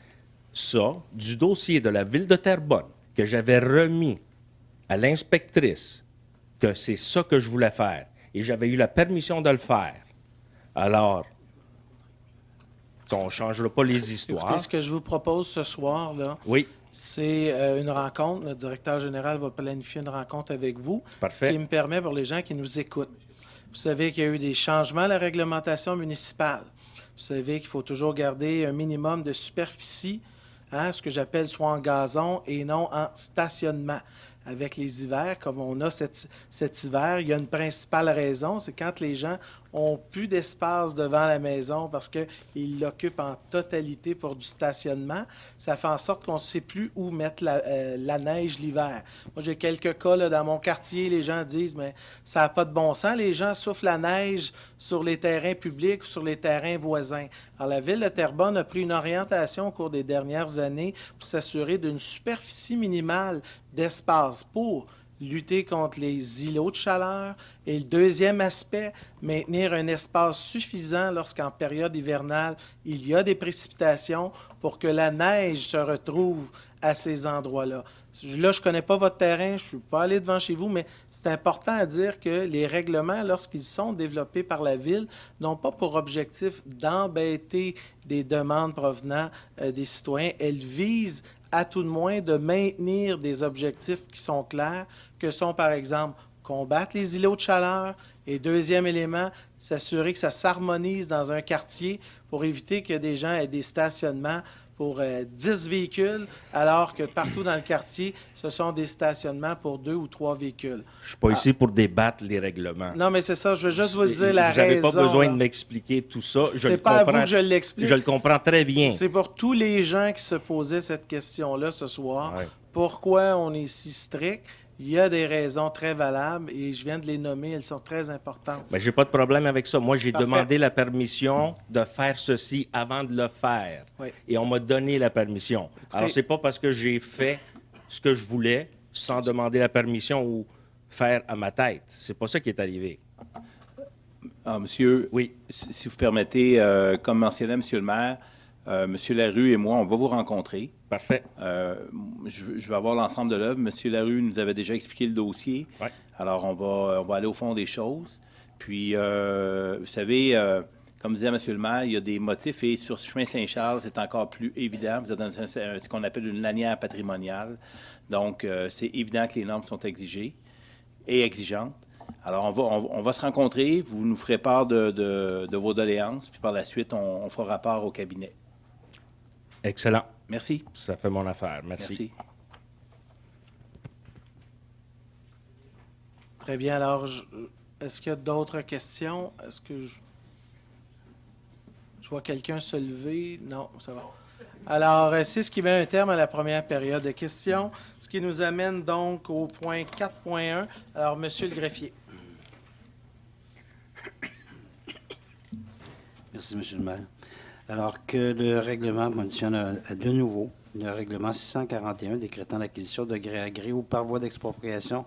ça du dossier de la ville de Terrebonne que j'avais remis à l'inspectrice, que c'est ça que je voulais faire. Et j'avais eu la permission de le faire. Alors, on ne changera pas les histoires. Écoutez, ce que je vous propose ce soir, là, Oui, c'est une rencontre. Le directeur général va planifier une rencontre avec vous. Parfait. Ce qui me permet pour les gens qui nous écoutent. Vous savez qu'il y a eu des changements à la réglementation municipale. Vous savez qu'il faut toujours garder un minimum de superficie, ce que j'appelle soit en gazon et non en stationnement. Avec les hivers, comme on a cet hiver, il y a une principale raison, c'est quand les gens ont plus d'espace devant la maison parce qu'ils l'occupent en totalité pour du stationnement. Ça fait en sorte qu'on ne sait plus où mettre la neige l'hiver. Moi, j'ai quelques cas là, dans mon quartier, les gens disent, mais ça n'a pas de bon sens, les gens soufflent la neige sur les terrains publics ou sur les terrains voisins. Alors, la Ville de Terrebonne a pris une orientation au cours des dernières années pour s'assurer d'une superficie minimale d'espace pour lutter contre les îlots de chaleur. Et le deuxième aspect, maintenir un espace suffisant lorsqu'en période hivernale, il y a des précipitations pour que la neige se retrouve à ces endroits-là. Là, je ne connais pas votre terrain, je ne suis pas allé devant chez vous, mais c'est important à dire que les règlements, lorsqu'ils sont développés par la Ville, n'ont pas pour objectif d'embêter des demandes provenant des citoyens. Elles visent à tout de moins de maintenir des objectifs qui sont clairs, que sont par exemple combattre les îlots de chaleur et deuxième élément, s'assurer que ça s'harmonise dans un quartier pour éviter que des gens aient des stationnements pour 10 véhicules, alors que partout dans le quartier, ce sont des stationnements pour 2 ou 3 véhicules. je ne suis pas ici pour débattre les règlements. Non, mais c'est ça, je veux juste vous dire la Vous n'avez raison. pas besoin là. de m'expliquer tout ça. Je C'est le pas à vous comprends. que je l'explique. Je le comprends très bien. C'est pour tous les gens qui se posaient cette question-là ce soir. Ouais. Pourquoi on est si strict? Il y a des raisons très valables et je viens de les nommer, elles sont très importantes. Ben, j'ai pas de problème avec ça. Moi, j'ai Parfait. demandé la permission de faire ceci avant de le faire. Oui. Et on m'a donné la permission. Alors, c'est pas parce que j'ai fait ce que je voulais sans demander la permission ou faire à ma tête. C'est pas ça qui est arrivé. Ah, monsieur, Oui. si vous permettez, comme mentionnait monsieur le maire, monsieur Larue et moi, on va vous rencontrer. Parfait. Je vais avoir l'ensemble de l'œuvre. Monsieur Larue nous avait déjà expliqué le dossier. Ouais. Alors, on va aller au fond des choses. Puis, vous savez, comme disait monsieur le maire, il y a des motifs et sur ce chemin Saint-Charles, c'est encore plus évident. Vous êtes dans ce qu'on appelle une lanière patrimoniale. Donc, c'est évident que les normes sont exigées et exigeantes. Alors, on va se rencontrer. Vous nous ferez part de vos doléances. Puis, par la suite, on fera rapport au cabinet. Excellent. Merci. Ça fait mon affaire. Merci. Très bien. Alors, est-ce qu'il y a d'autres questions? Est-ce que je vois quelqu'un se lever? Non, ça va. Alors, c'est ce qui met un terme à la première période de questions, ce qui nous amène donc au point 4.1. Alors, monsieur le greffier. Merci, monsieur le maire. Alors que le règlement mentionne de nouveau le règlement 641 décrétant l'acquisition de gré à gré ou par voie d'expropriation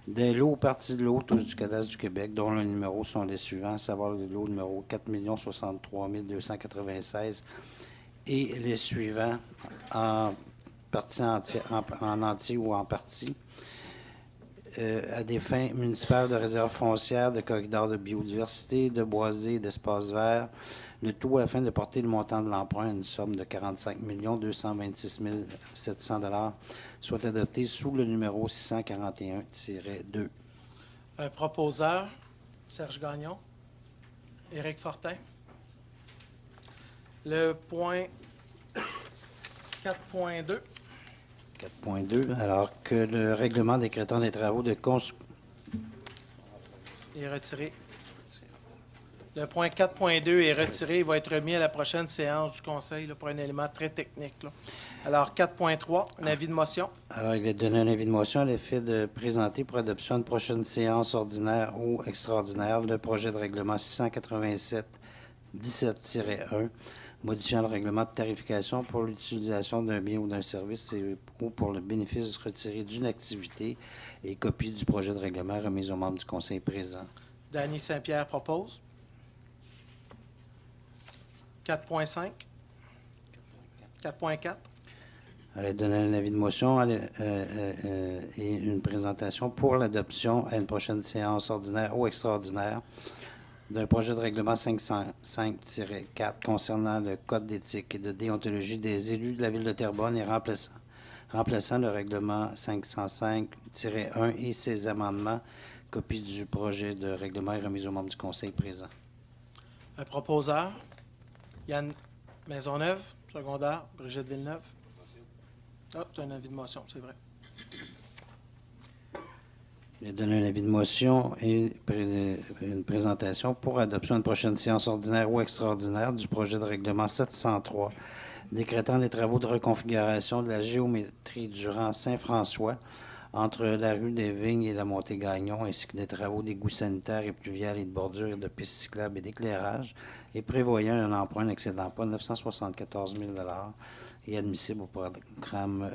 des lots ou parties de lots tous du cadastre du Québec, dont le numéro sont les suivants, à savoir le lot numéro 4 063 296 et les suivants en partie entière, en entier ou en partie, à des fins municipales de réserve foncière, de corridors de biodiversité, de boisés et d'espaces verts, le tout afin de porter le montant de l'emprunt à une somme de 45 226 700 $, soit adopté sous le numéro 641-2. Un proposeur, Serge Gagnon. Éric Fortin. Le point 4.2. 4.2, alors que le règlement décrétant les travaux de construction Est retiré. Le point 4.2 est retiré. Il va être remis à la prochaine séance du Conseil là, pour un élément très technique. Là. Alors, 4.3, un avis de motion. Alors, il est donné un avis de motion à l'effet de présenter pour adoption à une prochaine séance ordinaire ou extraordinaire le projet de règlement 687-17-1, modifiant le règlement de tarification pour l'utilisation d'un bien ou d'un service ou pour le bénéfice retiré d'une activité et copie du projet de règlement remis aux membres du Conseil présent. Dany Saint-Pierre propose. 4.5. 4.4. Elle a donné un avis de motion et une présentation pour l'adoption à une prochaine séance ordinaire ou extraordinaire d'un projet de règlement 505-4 concernant le Code d'éthique et de déontologie des élus de la Ville de Terrebonne et remplaçant le règlement 505-1 et ses amendements. Copie du projet de règlement est remise aux membres du Conseil présent. Un proposeur, Yann Maisonneuve, secondaire, Brigitte Villeneuve. Ah, c'est un avis de motion, c'est vrai. Il a donné un avis de motion et une présentation pour adoption à une prochaine séance ordinaire ou extraordinaire du projet de règlement 703, décrétant les travaux de reconfiguration de la géométrie du rang Saint-François entre la rue des Vignes et la montée Gagnon, ainsi que des travaux d'égouts sanitaires et pluviales et de bordures et de pistes cyclables et d'éclairage, et prévoyant un emprunt n'excédant pas 974 000 $ et admissible au programme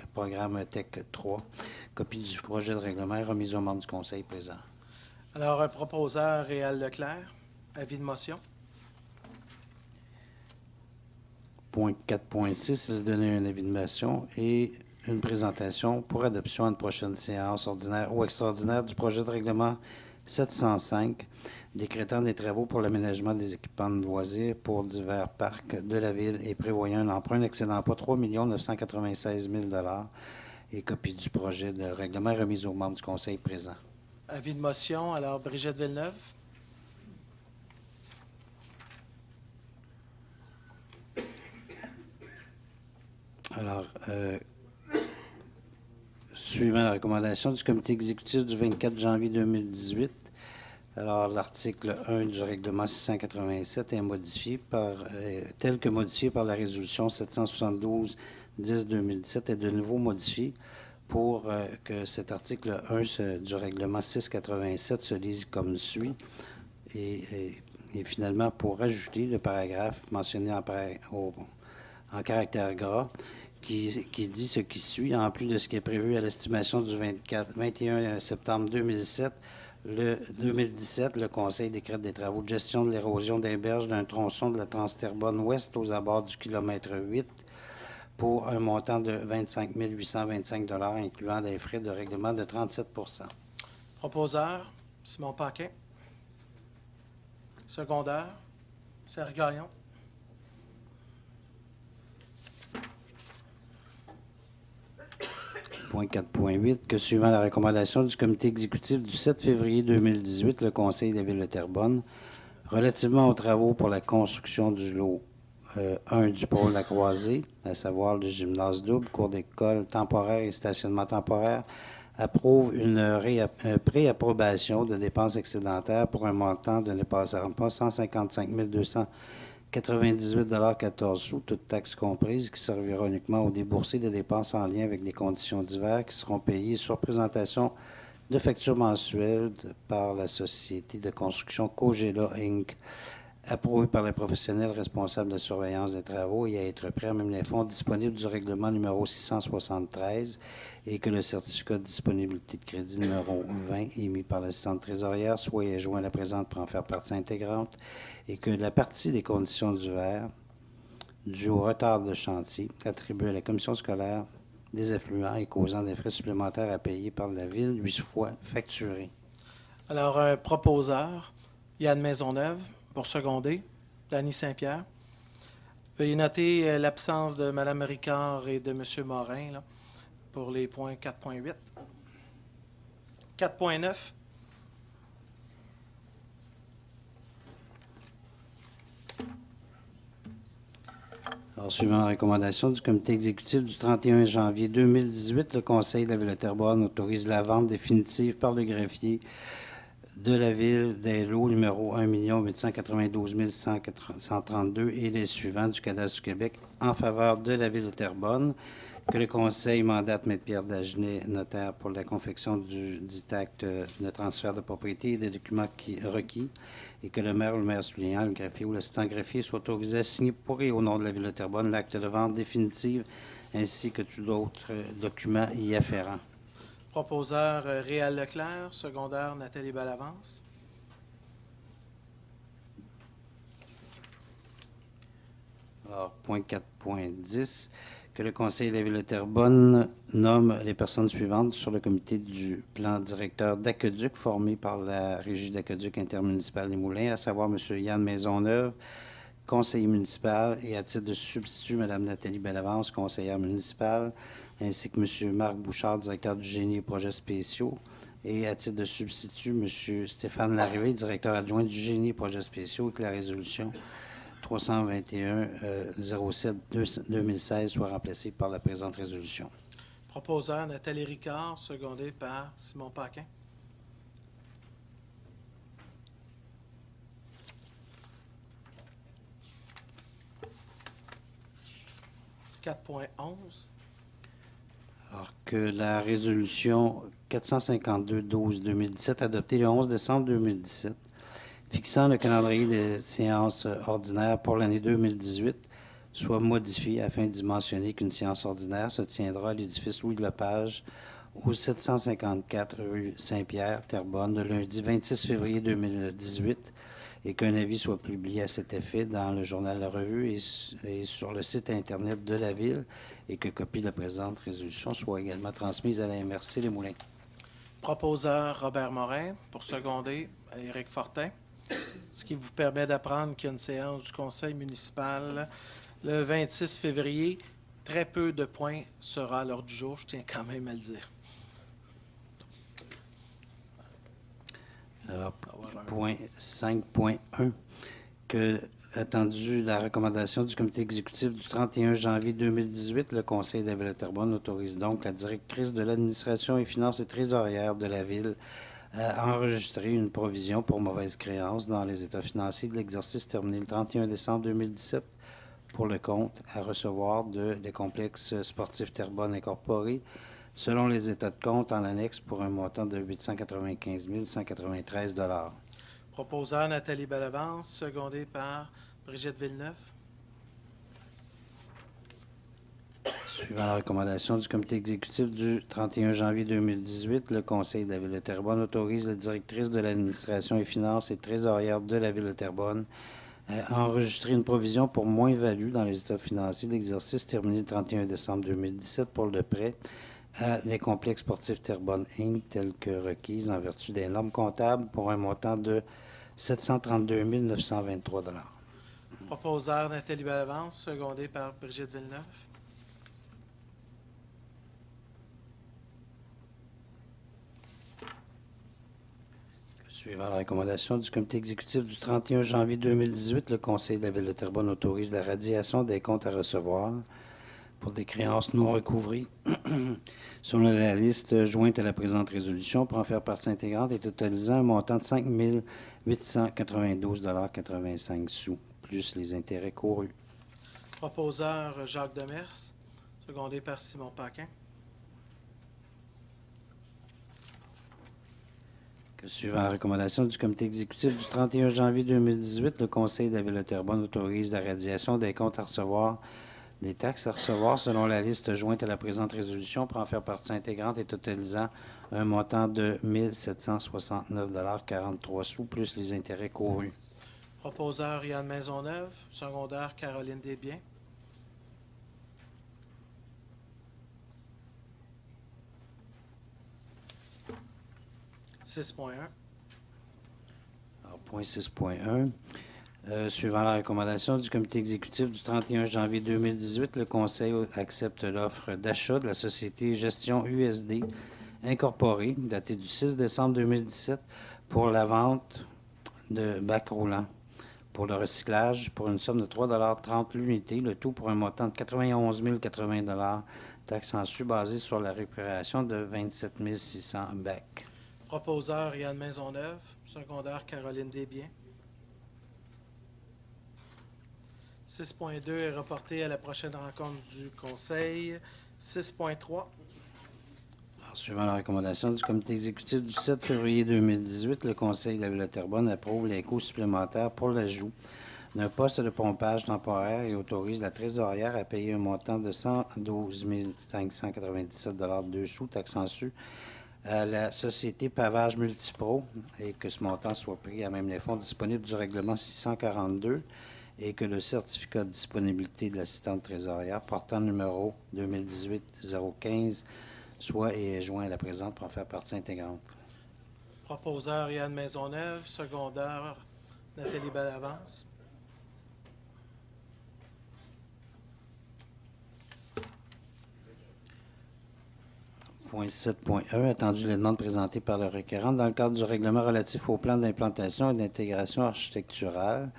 TEC 3. Copie du projet de règlement est remise aux membres du Conseil présent. Alors, un proposeur, Réal Leclerc. Avis de motion. Point 4.6, il a donné un avis de motion et une présentation pour adoption à une prochaine séance ordinaire ou extraordinaire du projet de règlement 705, décrétant des travaux pour l'aménagement des équipements de loisirs pour divers parcs de la Ville et prévoyant un emprunt n'excédant pas 3 996 000 $ et copie du projet de règlement remise aux membres du Conseil présent. Avis de motion. Alors, Brigitte Villeneuve. Alors, suivant la recommandation du comité exécutif du 24 janvier 2018, alors l'article 1 du règlement 687 est modifié tel que modifié par la résolution 772-10-2017 est de nouveau modifié pour que cet article 1 du règlement 687 se lise comme suit. Et finalement, pour ajouter le paragraphe mentionné en caractère gras, qui dit ce qui suit, en plus de ce qui est prévu à l'estimation du 21 septembre 2017, le Conseil décrète des travaux de gestion de l'érosion des berges d'un tronçon de la Transterrebonne ouest aux abords du kilomètre 8 pour un montant de 25 825 $, incluant des frais de règlement de 37 %. Proposeur, Simon Paquin. Secondaire, Serge Gagnon. Point 4.8, que suivant la recommandation du comité exécutif du 7 février 2018, le Conseil de la Ville de Terrebonne, relativement aux travaux pour la construction du lot 1 du pôle La Croisée, à savoir le gymnase double, cours d'école temporaire et stationnement temporaire, approuve une préapprobation de dépenses excédentaires pour un montant de ne dépassant pas 155 298,14 $, toutes taxes comprises, qui servira uniquement aux déboursés de dépenses en lien avec des conditions diverses qui seront payées sur présentation de factures mensuelles par la société de construction Cogela Inc., approuvé par les professionnels responsables de surveillance des travaux et à être prêt à même les fonds disponibles du règlement numéro 673 et que le certificat de disponibilité de crédit numéro 20 émis par l'assistante trésorière soit joint à la présente pour en faire partie intégrante et que la partie des conditions diverses due au retard de chantier attribuée à la commission scolaire des affluents et causant des frais supplémentaires à payer par la Ville 8 fois facturés. Alors, un proposeur, Yann Maisonneuve, pour seconder, Danny Saint-Pierre. Veuillez noter l'absence de Mme Ricard et de M. Morin là, pour les points 4.8. 4.9. Alors, suivant la recommandation du comité exécutif du 31 janvier 2018, le Conseil de la Ville de Terrebonne autorise la vente définitive par le greffier de la Ville des lots numéro 1 892 132 et les suivants du cadastre du Québec en faveur de la Ville de Terrebonne, que le Conseil mandate M. Pierre Dagenet, notaire, pour la confection du dit acte de transfert de propriété et des documents requis, et que le maire ou le maire suppléant, le greffier ou l'assistant greffier soit autorisé à signer pour et au nom de la Ville de Terrebonne l'acte de vente définitive ainsi que tous d'autres documents y afférents. Proposeur, Réal Leclerc. Secondaire, Nathalie Bellavance. Alors, point 4.10, que le Conseil de la Ville de Terrebonne nomme les personnes suivantes sur le comité du plan directeur d'aqueduc formé par la Régie d'aqueduc intermunicipale des Moulins, à savoir M. Yann Maisonneuve, conseiller municipal, et à titre de substitut, Mme Nathalie Bellavance, conseillère municipale, ainsi que M. Marc Bouchard, directeur du génie et projets spéciaux, et à titre de substitut, M. Stéphane Larrivée, directeur adjoint du génie et projets spéciaux, et que la résolution 321-07-2016 soit remplacée par la présente résolution. Proposeur, Nathalie Ricard, secondé par Simon Paquin. « 4.11. Alors que la résolution 452-12-2017, adoptée le 11 décembre 2017, fixant le calendrier des séances ordinaires pour l'année 2018, soit modifiée afin d'y mentionner qu'une séance ordinaire se tiendra à l'édifice Louis-Lepage, au 754 rue Saint-Pierre, Terrebonne, le lundi 26 février 2018, et qu'un avis soit publié à cet effet dans le journal La Revue et sur le site Internet de la Ville, et que copie de la présente résolution soit également transmise à la MRC Les Moulins. Proposeur, Robert Morin, pour seconder, Éric Fortin. Ce qui vous permet d'apprendre qu'il y a une séance du conseil municipal le 26 février. Très peu de points sera à l'ordre du jour, je tiens quand même à le dire. Alors, point 5.1, que, attendu la recommandation du comité exécutif du 31 janvier 2018, le Conseil de la Ville de Terrebonne autorise donc la directrice de l'administration et finances et trésorière de la Ville à enregistrer une provision pour mauvaise créance dans les états financiers de l'exercice terminé le 31 décembre 2017 pour le compte à recevoir des complexes sportifs Terrebonne Incorporé, selon les états de compte en annexe pour un montant de 895 193 $. Proposeur Nathalie Bellavance, secondée par Brigitte Villeneuve. Suivant la recommandation du comité exécutif du 31 janvier 2018, le Conseil de la Ville de Terrebonne autorise la directrice de l'administration et finances et trésorière de la Ville de Terrebonne à enregistrer une provision pour moins-value dans les états financiers de l'exercice terminé le 31 décembre 2017 pour le prêt à les complexes sportifs Terrebonne Inc. tels que requises en vertu des normes comptables pour un montant de 732 923 $. Proposeur Nathalie Bellavance, secondée par Brigitte Villeneuve. Suivant la recommandation du comité exécutif du 31 janvier 2018, le Conseil de la Ville de Terrebonne autorise la radiation des comptes à recevoir pour des créances non recouvrées selon la liste jointe à la présente résolution pour en faire partie intégrante et totalisant un montant de 5 892,85 $, plus les intérêts courus. Proposeur Jacques Demers, secondé par Simon Paquin. Suivant la recommandation du comité exécutif du 31 janvier 2018, le Conseil de la Ville de Terrebonne autorise la radiation des comptes à recevoir, des taxes à recevoir selon la liste jointe à la présente résolution pour en faire partie intégrante et totalisant un montant de 1 769,43 $, plus les intérêts courus. Proposeur Yann Maisonneuve, secondaire Caroline Desbiens. « 6.1. Alors, point 6.1. Suivant la recommandation du comité exécutif du 31 janvier 2018, le Conseil accepte l'offre d'achat de la société Gestion USD Incorporée, datée du 6 décembre 2017, pour la vente de bacs roulants pour le recyclage pour une somme de 3,30 $ l'unité, le tout pour un montant de 91 080 $, taxe en su basée sur la récupération de 27 600 bacs. Proposeur Yann Maisonneuve, secondaire Caroline Desbiens. 6.2 est reporté à la prochaine rencontre du Conseil. 6.3. Suivant la recommandation du comité exécutif du 7 février 2018, le Conseil de la Ville de Terrebonne approuve les coûts supplémentaires pour l'ajout d'un poste de pompage temporaire et autorise la trésorière à payer un montant de 112 597 $, taxe en su, à la société Pavage Multipro et que ce montant soit pris à même les fonds disponibles du règlement 642 et que le certificat de disponibilité de l'assistante trésorière portant le numéro 2018-015 soit et est joint à la présente pour en faire partie intégrante. Proposeur Yann Maisonneuve, secondaire Nathalie Bellavance. Point 7.1, attendu les demandes présentées par le requérant dans le cadre du règlement relatif au plan d'implantation et d'intégration architecturale,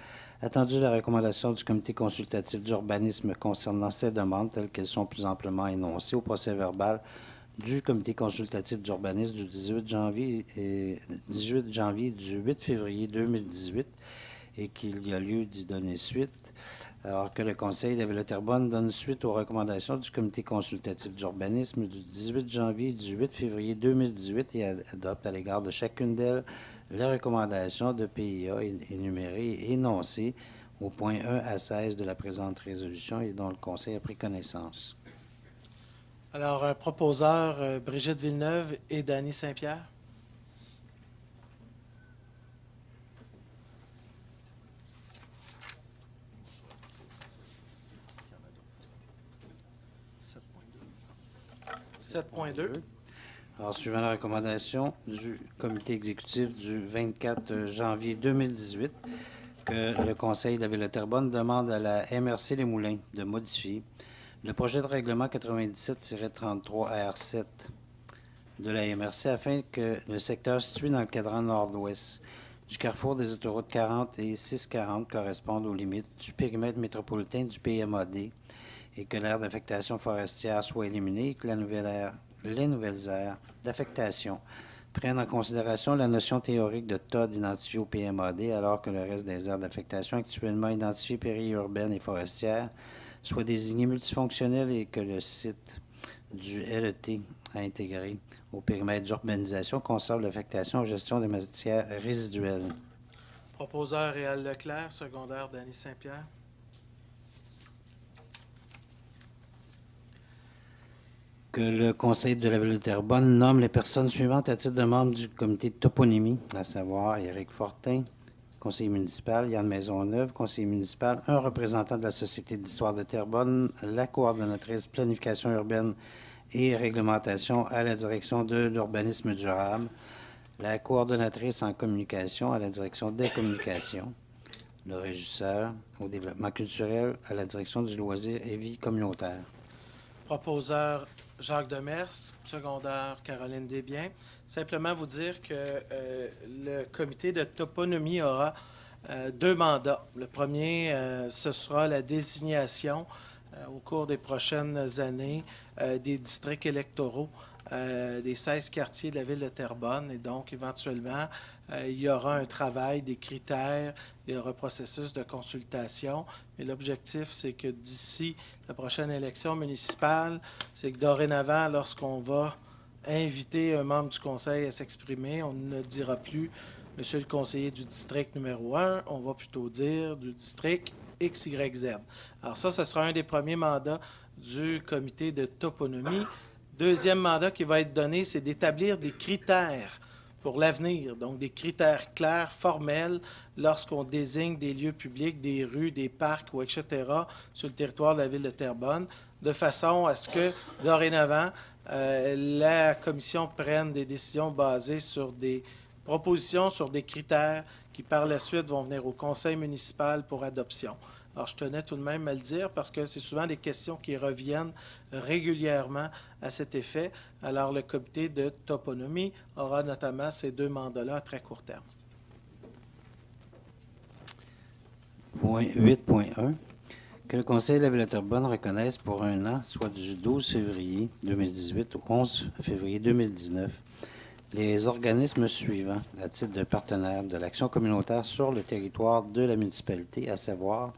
attendu la recommandation du comité consultatif d'urbanisme concernant ces demandes telles qu'elles sont plus amplement énoncées au procès-verbal du comité consultatif d'urbanisme du 18 janvier du 8 février 2018 et qu'il y a lieu d'y donner suite, alors que le Conseil de la Ville de Terrebonne donne suite aux recommandations du comité consultatif d'urbanisme du 18 janvier et du 8 février 2018 et adopte à l'égard de chacune d'elles les recommandations de PIA énumérées et énoncées au point 1 à 16 de la présente résolution et dont le Conseil a pris connaissance. Alors, proposeur Brigitte Villeneuve et Dany Saint-Pierre. « 7.2. Alors, suivant la recommandation du comité exécutif du 24 janvier 2018, que le Conseil de la Ville de Terrebonne demande à la MRC Les Moulins de modifier le projet de règlement 97-33 R7 de la MRC afin que le secteur situé dans le cadran nord-ouest du carrefour des autoroutes 40 et 640 corresponde aux limites du périmètre métropolitain du PMAD et que l'aire d'affectation forestière soit éliminée et que les nouvelles aires d'affectation prennent en considération la notion théorique de TOD identifiée au PMAD alors que le reste des aires d'affectation actuellement identifiées périurbaines et forestières soit désigné multifonctionnel et que le site du LET à intégrer au périmètre d'urbanisation conserve l'affectation aux gestions des matières résiduelles. Proposeur Réal Leclerc, secondaire Danny Saint-Pierre. Que le Conseil de la Ville de Terrebonne nomme les personnes suivantes à titre de membres du comité de toponymie, à savoir Éric Fortin, conseiller municipal, Yann Maisonneuve, conseiller municipal, un représentant de la Société d'histoire de Terrebonne, la coordonnatrice planification urbaine et réglementation à la direction de l'urbanisme durable, la coordonnatrice en communication à la direction des communications, le régisseur au développement culturel à la direction du loisir et vie communautaire. Proposeur Jacques Demers, secondaire Caroline Desbiens. Simplement vous dire que le comité de toponymie aura 2 mandats. Le premier, ce sera la désignation au cours des prochaines années des districts électoraux des 16 quartiers de la ville de Terrebonne. Et donc, éventuellement, il y aura un travail, des critères, il y aura un processus de consultation. Et l'objectif, c'est que d'ici la prochaine élection municipale, c'est que dorénavant, lorsqu'on va inviter un membre du conseil à s'exprimer, on ne dira plus « Monsieur le conseiller du district numéro 1 », on va plutôt dire « du district XYZ ». Alors ça, ce sera un des premiers mandats du comité de toponymie. Deuxième mandat qui va être donné, c'est d'établir des critères pour l'avenir, donc des critères clairs, formels, lorsqu'on désigne des lieux publics, des rues, des parcs, ou etc., sur le territoire de la ville de Terrebonne, de façon à ce que, dorénavant, la commission prenne des décisions basées sur des propositions, sur des critères qui, par la suite, vont venir au conseil municipal pour adoption. Alors, je tenais tout de même à le dire parce que c'est souvent des questions qui reviennent régulièrement à cet effet. Alors, le comité de toponymie aura notamment ces 2 mandats-là à très court terme. Point 8.1. Que le Conseil de la Ville de Terrebonne reconnaisse pour un an, soit du 12 février 2018 au 11 février 2019, les organismes suivants à titre de partenaires de l'action communautaire sur le territoire de la municipalité, à savoir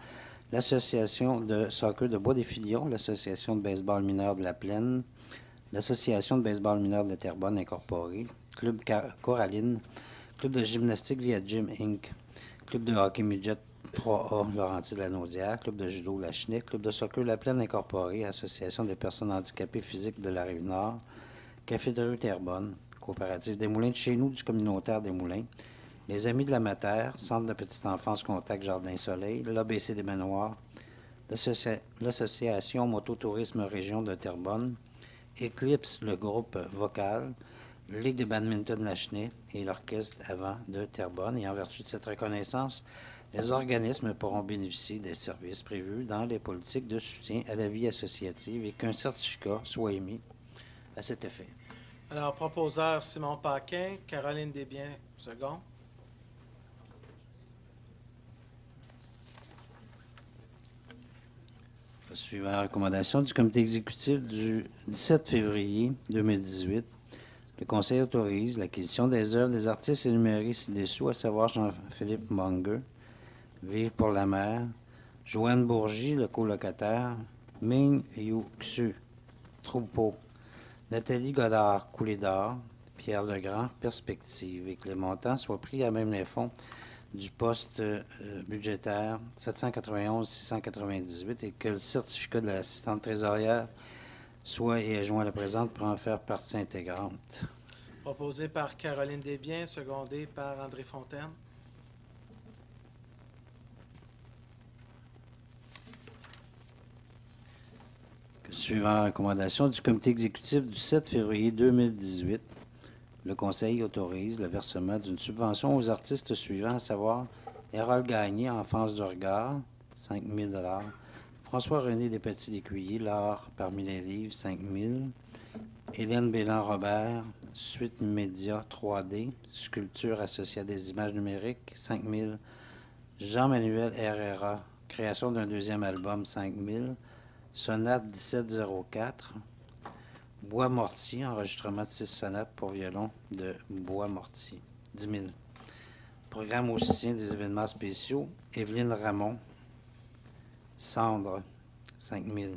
l'Association de soccer de Bois-des-Filions, l'Association de baseball mineur de la Plaine, l'Association de baseball mineur de Terrebonne incorporée, Club Coraline, Club de gymnastique via Gym Inc., Club de hockey midget 3A Laurentides de la Naudière, Club de judo La Chenille, Club de soccer La Plaine incorporée, Association des personnes handicapées physiques de la Rive-Nord, Café de rue Terrebonne, Coopérative des Moulins de chez nous du communautaire des Moulins, les Amis de la Mater, Centre de petite enfance Contact Jardin Soleil, l'ABC des Manoirs, l'Association Mototourisme Région de Terrebonne, Eclipse, le groupe vocal, Ligue de badminton Lachenay et l'Orchestre Avant de Terrebonne. Et en vertu de cette reconnaissance, les organismes pourront bénéficier des services prévus dans les politiques de soutien à la vie associative et qu'un certificat soit émis à cet effet. Alors, proposeur Simon Paquin, Caroline Desbiens, second. Suivant la recommandation du comité exécutif du 17 février 2018, le Conseil autorise l'acquisition des œuvres des artistes énumérés ci-dessous, à savoir Jean-Philippe Munger, Vive pour la mer, Joanne Bourgie, le colocataire, Ming Yu Xu, Troupeau, Nathalie Godard, Coulée d'or, Pierre Legrand, Perspective, et que les montants soient pris à même les fonds du poste budgétaire 791-698 et que le certificat de l'assistante trésorière soit et est joint à la présente pour en faire partie intégrante. Proposé par Caroline Desbiens, secondé par André Fontaine. Suivant la recommandation du comité exécutif du 7 février 2018, le Conseil autorise le versement d'une subvention aux artistes suivants, à savoir Hérole Gagné, Enfance du regard, 5 000 $. François-René Despetit-Lécuyer, L'art parmi les livres, 5 000 $. Hélène Bélan-Robert, Suite Média 3D, sculpture associée à des images numériques, 5 000 $. Jean-Manuel Herrera, création d'un 2e album, 5 000 $. Sonate 1704. Bois-Mortier, enregistrement de 6 sonates pour violon de Bois-Mortier, 10 000 $. Programme au soutien des événements spéciaux, Evelyne Ramon, Cendre, 5 000 $.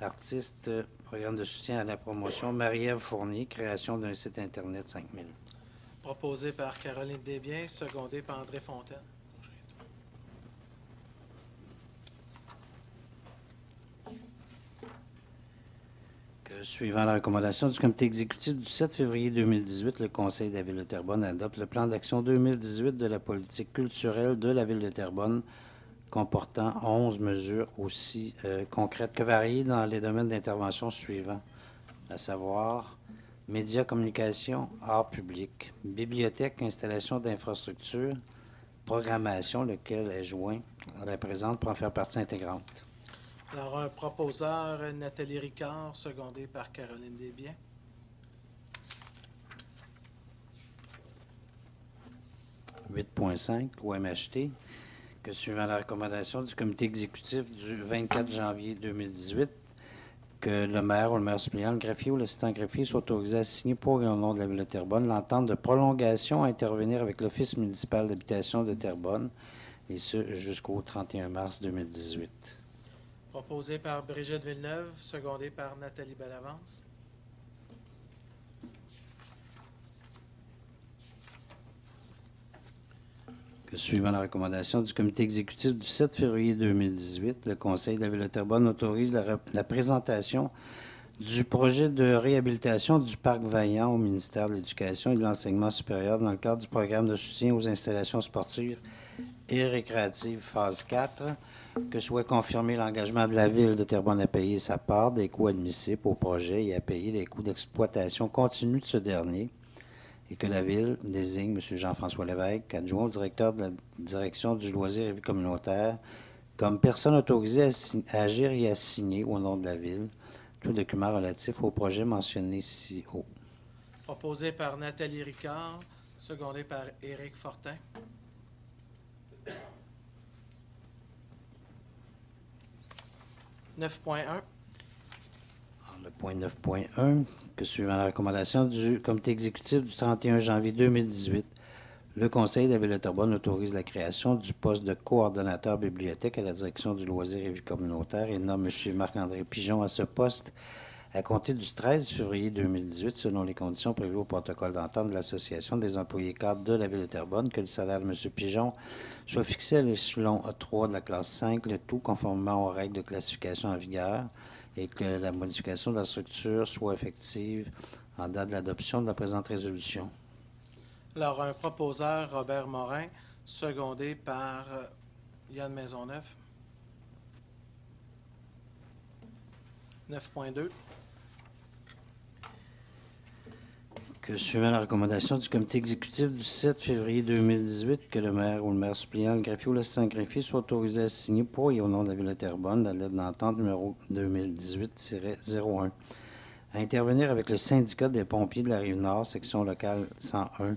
Artiste Programme de soutien à la promotion, Marie-Ève Fournier, création d'un site Internet 5000. Proposé par Caroline Desbiens, secondé par André Fontaine. Que, suivant la recommandation du comité exécutif du 7 février 2018, le Conseil de la Ville de Terrebonne adopte le plan d'action 2018 de la politique culturelle de la Ville de Terrebonne, comportant 11 mesures aussi concrètes que variées dans les domaines d'intervention suivants, à savoir médias, communication, art public, bibliothèque, installation d'infrastructures, programmation, lequel est joint à la présente pour en faire partie intégrante. Alors, un proposeur, Nathalie Ricard, secondé par Caroline Desbiens. « 8.5 OMHT, que suivant la recommandation du comité exécutif du 24 janvier 2018, que le maire ou le maire suppléant, le greffier ou l'assistant greffier soit autorisé à signer pour et au nom de la Ville de Terrebonne l'entente de prolongation à intervenir avec l'Office municipal d'habitation de Terrebonne, et ce jusqu'au 31 mars 2018. Proposé par Brigitte Villeneuve, secondé par Nathalie Bellavance. Que suivant la recommandation du comité exécutif du 7 février 2018, le Conseil de la Ville de Terrebonne autorise la présentation du projet de réhabilitation du parc Vaillant au ministère de l'Éducation et de l'Enseignement supérieur dans le cadre du programme de soutien aux installations sportives et récréatives phase 4, que soit confirmé l'engagement de la Ville de Terrebonne à payer sa part des coûts admissibles au projet et à payer les coûts d'exploitation continue de ce dernier, et que la Ville désigne M. Jean-François Lévesque, adjoint au directeur de la Direction du loisir et vie communautaire, comme personne autorisée à agir et à signer au nom de la Ville tout document relatif au projet mentionné ci-haut. Proposé par Nathalie Ricard, secondé par Éric Fortin. « 9.1. Le point 9.1, que suivant la recommandation du comité exécutif du 31 janvier 2018, le Conseil de la Ville de Terrebonne autorise la création du poste de coordonnateur bibliothèque à la Direction du loisir et vie communautaire et nomme M. Marc-André Pigeon à ce poste à compter du 13 février 2018, selon les conditions prévues au protocole d'entente de l'Association des employés cadres de la Ville de Terrebonne, que le salaire de M. Pigeon soit fixé à l'échelon 3 de la classe 5, le tout conformément aux règles de classification en vigueur, et que la modification de la structure soit effective en date de l'adoption de la présente résolution. Alors, un proposeur, Robert Morin, secondé par Yann Maisonneuve. 9.2. Que suivant la recommandation du comité exécutif du 7 février 2018, que le maire ou le maire suppléant, le greffier ou l'assistant greffier soit autorisé à signer pour et au nom de la Ville de Terrebonne la lettre d'entente numéro 2018-01, à intervenir avec le syndicat des pompiers de la Rive-Nord, section locale 101,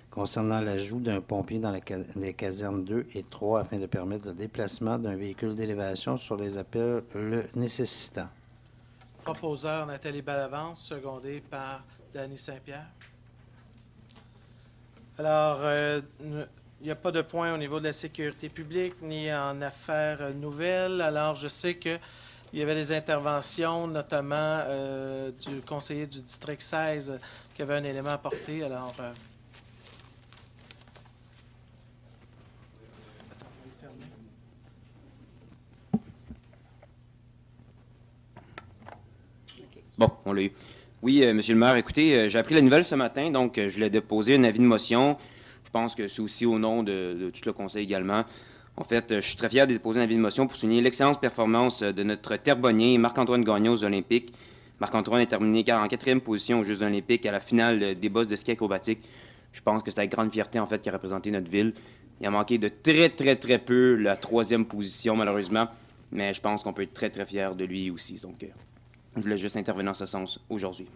concernant l'ajout d'un pompier dans les casernes 2 et 3 afin de permettre le déplacement d'un véhicule d'élévation sur les appels le nécessitant. Proposeur, Nathalie Bellavance, secondé par Dany Saint-Pierre. Alors, il n'y a pas de point au niveau de la sécurité publique ni en affaires nouvelles. Alors, je sais qu'il y avait des interventions, notamment du conseiller du district 16 qui avait un élément à apporter. Alors, Bon, on l'a eu. Oui, Monsieur le maire, écoutez, j'ai appris la nouvelle ce matin, donc je voulais déposer un avis de motion. Je pense que c'est aussi au nom de tout le conseil également. En fait, je suis très fier de déposer un avis de motion pour souligner l'excellente performance de notre Terrebonnien, Marc-Antoine Gagnon, aux Olympiques. Marc-Antoine est terminé en 4e position aux Jeux olympiques à la finale des bosses de ski acrobatique. Je pense que c'est avec grande fierté, en fait, qu'il a représenté notre ville. Il a manqué de très peu la 3e position, malheureusement, mais je pense qu'on peut être très fier de lui aussi. Donc, je voulais juste intervenir en ce sens aujourd'hui.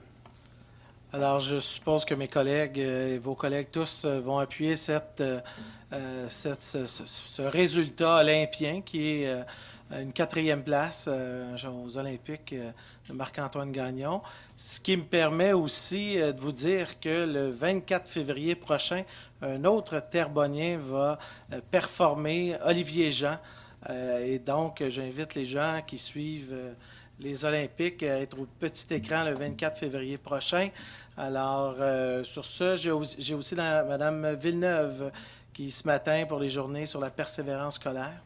Alors, je suppose que mes collègues et vos collègues tous vont appuyer ce résultat olympien qui est une 4e place aux Olympiques de Marc-Antoine Gagnon. Ce qui me permet aussi de vous dire que le 24 février prochain, un autre Terrebonnien va performer, Olivier Jean. Et donc, j'invite les gens qui suivent les Olympiques être au petit écran le 24 février prochain. Alors, sur ce, j'ai aussi Mme Villeneuve qui, ce matin, pour les journées sur la persévérance scolaire.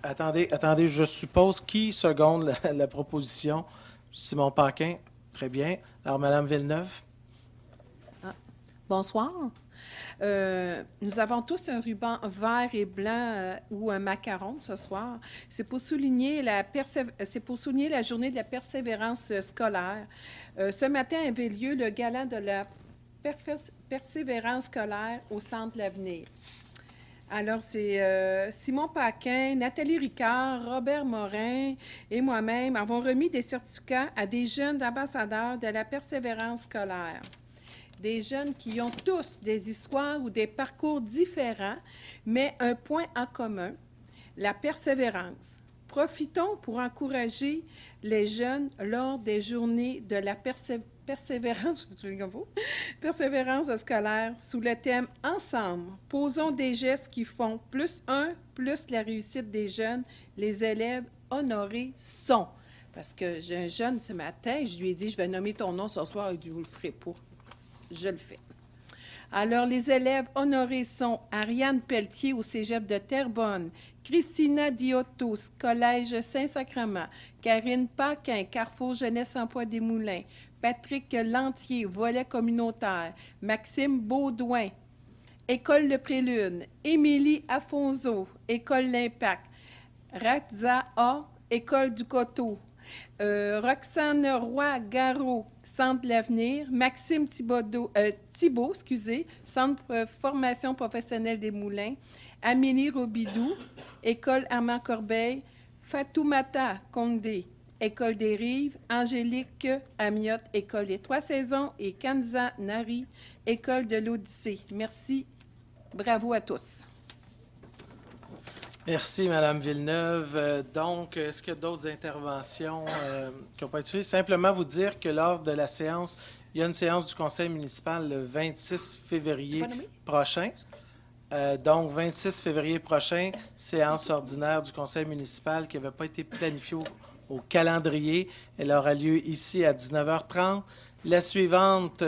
Attendez, je suppose qui seconde la proposition? Simon Paquin. Très bien. Alors, Mme Villeneuve. Bonsoir. Nous avons tous un ruban vert et blanc ou un macaron ce soir. C'est pour souligner la journée de la persévérance scolaire. Ce matin avait lieu le gala de la persévérance scolaire au Centre de l'Avenir. Alors, c'est Simon Paquin, Nathalie Ricard, Robert Morin et moi-même avons remis des certificats à des jeunes ambassadeurs de la persévérance scolaire. Des jeunes qui ont tous des histoires ou des parcours différents, mais un point en commun, la persévérance. Profitons pour encourager les jeunes lors des journées de la persévérance scolaire sous le thème « Ensemble, posons des gestes qui font plus la réussite des jeunes, les élèves honorés sont. » Parce que j'ai un jeune ce matin, je lui ai dit « Je vais nommer ton nom ce soir. » Il dit « Vous le ferez pas. » Je le fais. Alors, les élèves honorés sont Ariane Pelletier au cégep de Terrebonne, Christina Diotto, Collège Saint-Sacrement, Karine Paquin, Carrefour Jeunesse Emploi des Moulins, Patrick Lantier, Volet communautaire, Maxime Baudouin, École Le Prélude, Émilie Afonso, École L'Impact, Ratza A, École du Coteau, Roxane Roy-Garot, Centre de l'Avenir, Maxime Thibault, Centre Formation professionnelle des Moulins, Amélie Robidoux, École Armand Corbeil, Fatoumata Condé, École des Rives, Angélique Amiotte, École des Trois Saisons et Kanza Nari, École de l'Odyssée. Merci. Bravo à tous. Merci, Mme Villeneuve. Donc, est-ce qu'il y a d'autres interventions qui n'ont pas été faites? Simplement vous dire que lors de la séance, il y a une séance du conseil municipal le 26 février prochain. Donc, 26 février prochain, séance ordinaire du conseil municipal qui n'avait pas été planifiée au calendrier. Elle aura lieu ici à 19h30. La suivante,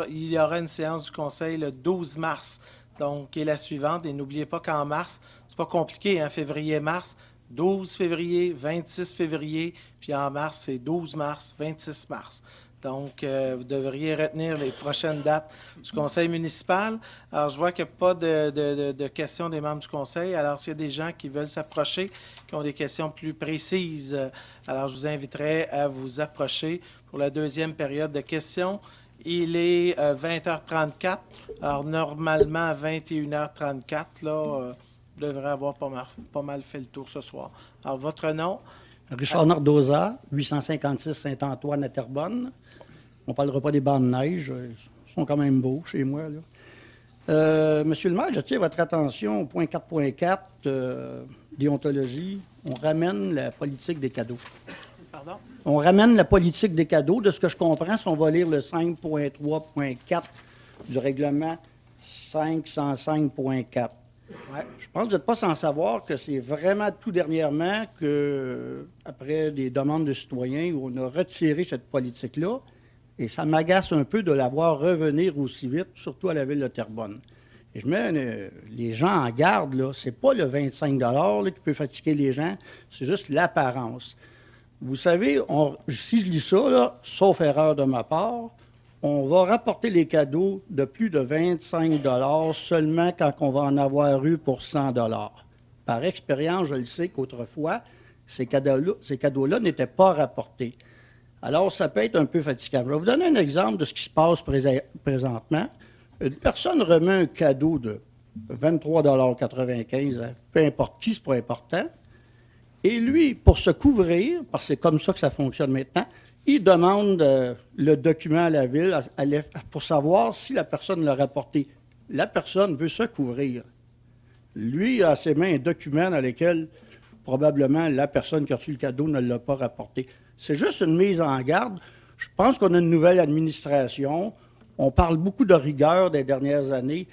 il y aura une séance du conseil le 12 mars. Donc, qui est la suivante. Et n'oubliez pas qu'en mars, c'est pas compliqué, hein, février-mars, 12 février, 26 février, puis en mars, c'est 12 mars, 26 mars. Donc, vous devriez retenir les prochaines dates du conseil municipal. Alors, je vois qu'il n'y a pas de questions des membres du conseil. Alors, s'il y a des gens qui veulent s'approcher, qui ont des questions plus précises, alors je vous inviterai à vous approcher pour la deuxième période de questions. Il est 20h34. Alors, normalement, à 21h34, là, vous devrez avoir pas mal fait le tour ce soir. Alors, votre nom? Richard Nardoza, 856 Saint-Antoine à Terrebonne. On ne parlera pas des bancs de neige. Ils sont quand même beaux chez moi, là. Monsieur le maire, j'attire votre attention au point 4.4, déontologie. On ramène la politique des cadeaux. Pardon? On ramène la politique des cadeaux. De ce que je comprends, si on va lire le 5.3.4 du règlement 505.4. Ouais. Je pense que vous n'êtes pas sans savoir que c'est vraiment tout dernièrement que, après des demandes de citoyens, où on a retiré cette politique-là. Et ça m'agace un peu de la voir revenir aussi vite, surtout à la ville de Terrebonne. Et je mets les gens en garde, là. C'est pas le 25 là, qui peut fatiguer les gens, c'est juste l'apparence. Vous savez, si je lis ça, là, sauf erreur de ma part, on va rapporter les cadeaux de plus de 25 seulement quand on va en avoir eu pour 100 Par expérience, je le sais qu'autrefois, ces cadeaux-là n'étaient pas rapportés. Alors, ça peut être un peu fatigant. Je vais vous donner un exemple de ce qui se passe présentement. Une personne remet un cadeau de 23,95 peu importe qui, c'est pas important. Et lui, pour se couvrir, parce que c'est comme ça que ça fonctionne maintenant, il demande le document à la ville pour savoir si la personne l'a rapporté. La personne veut se couvrir. Lui a à ses mains un document dans lequel probablement la personne qui a reçu le cadeau ne l'a pas rapporté. C'est juste une mise en garde. Je pense qu'on a une nouvelle administration. On parle beaucoup de rigueur des dernières années.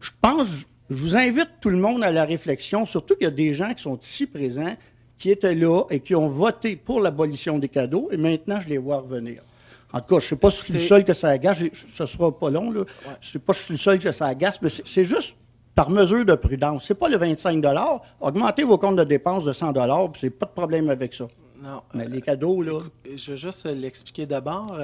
Je pense Je vous invite tout le monde à la réflexion, surtout qu'il y a des gens qui sont ici présents, qui étaient là et qui ont voté pour l'abolition des cadeaux, et maintenant, je les vois revenir. En tout cas, je ne sais pas si je suis le seul que ça agace, ce ne sera pas long, là. Je ne sais pas si je suis le seul que ça agace, mais c'est juste par mesure de prudence. Ce n'est pas le 25 $. Augmentez vos comptes de dépenses de 100 $, puis c'est pas de problème avec ça. Non. Mais les cadeaux, là... Je vais juste l'expliquer d'abord.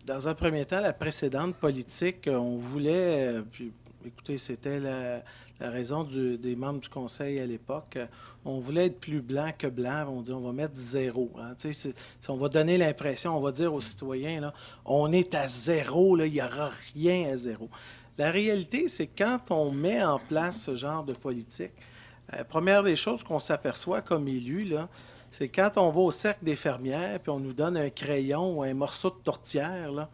Dans un premier temps, la précédente politique, on voulait, puis, écoutez, c'était la raison des membres du Conseil à l'époque, on voulait être plus blanc que blanc. On dit on va mettre 0. Hein. Si on va donner l'impression, on va dire aux citoyens, là, on est à 0, là, il n'y aura rien à 0. La réalité, c'est que quand on met en place ce genre de politique, première des choses qu'on s'aperçoit comme élu, là, c'est quand on va au cercle des fermières puis on nous donne un crayon ou un morceau de tourtière, là,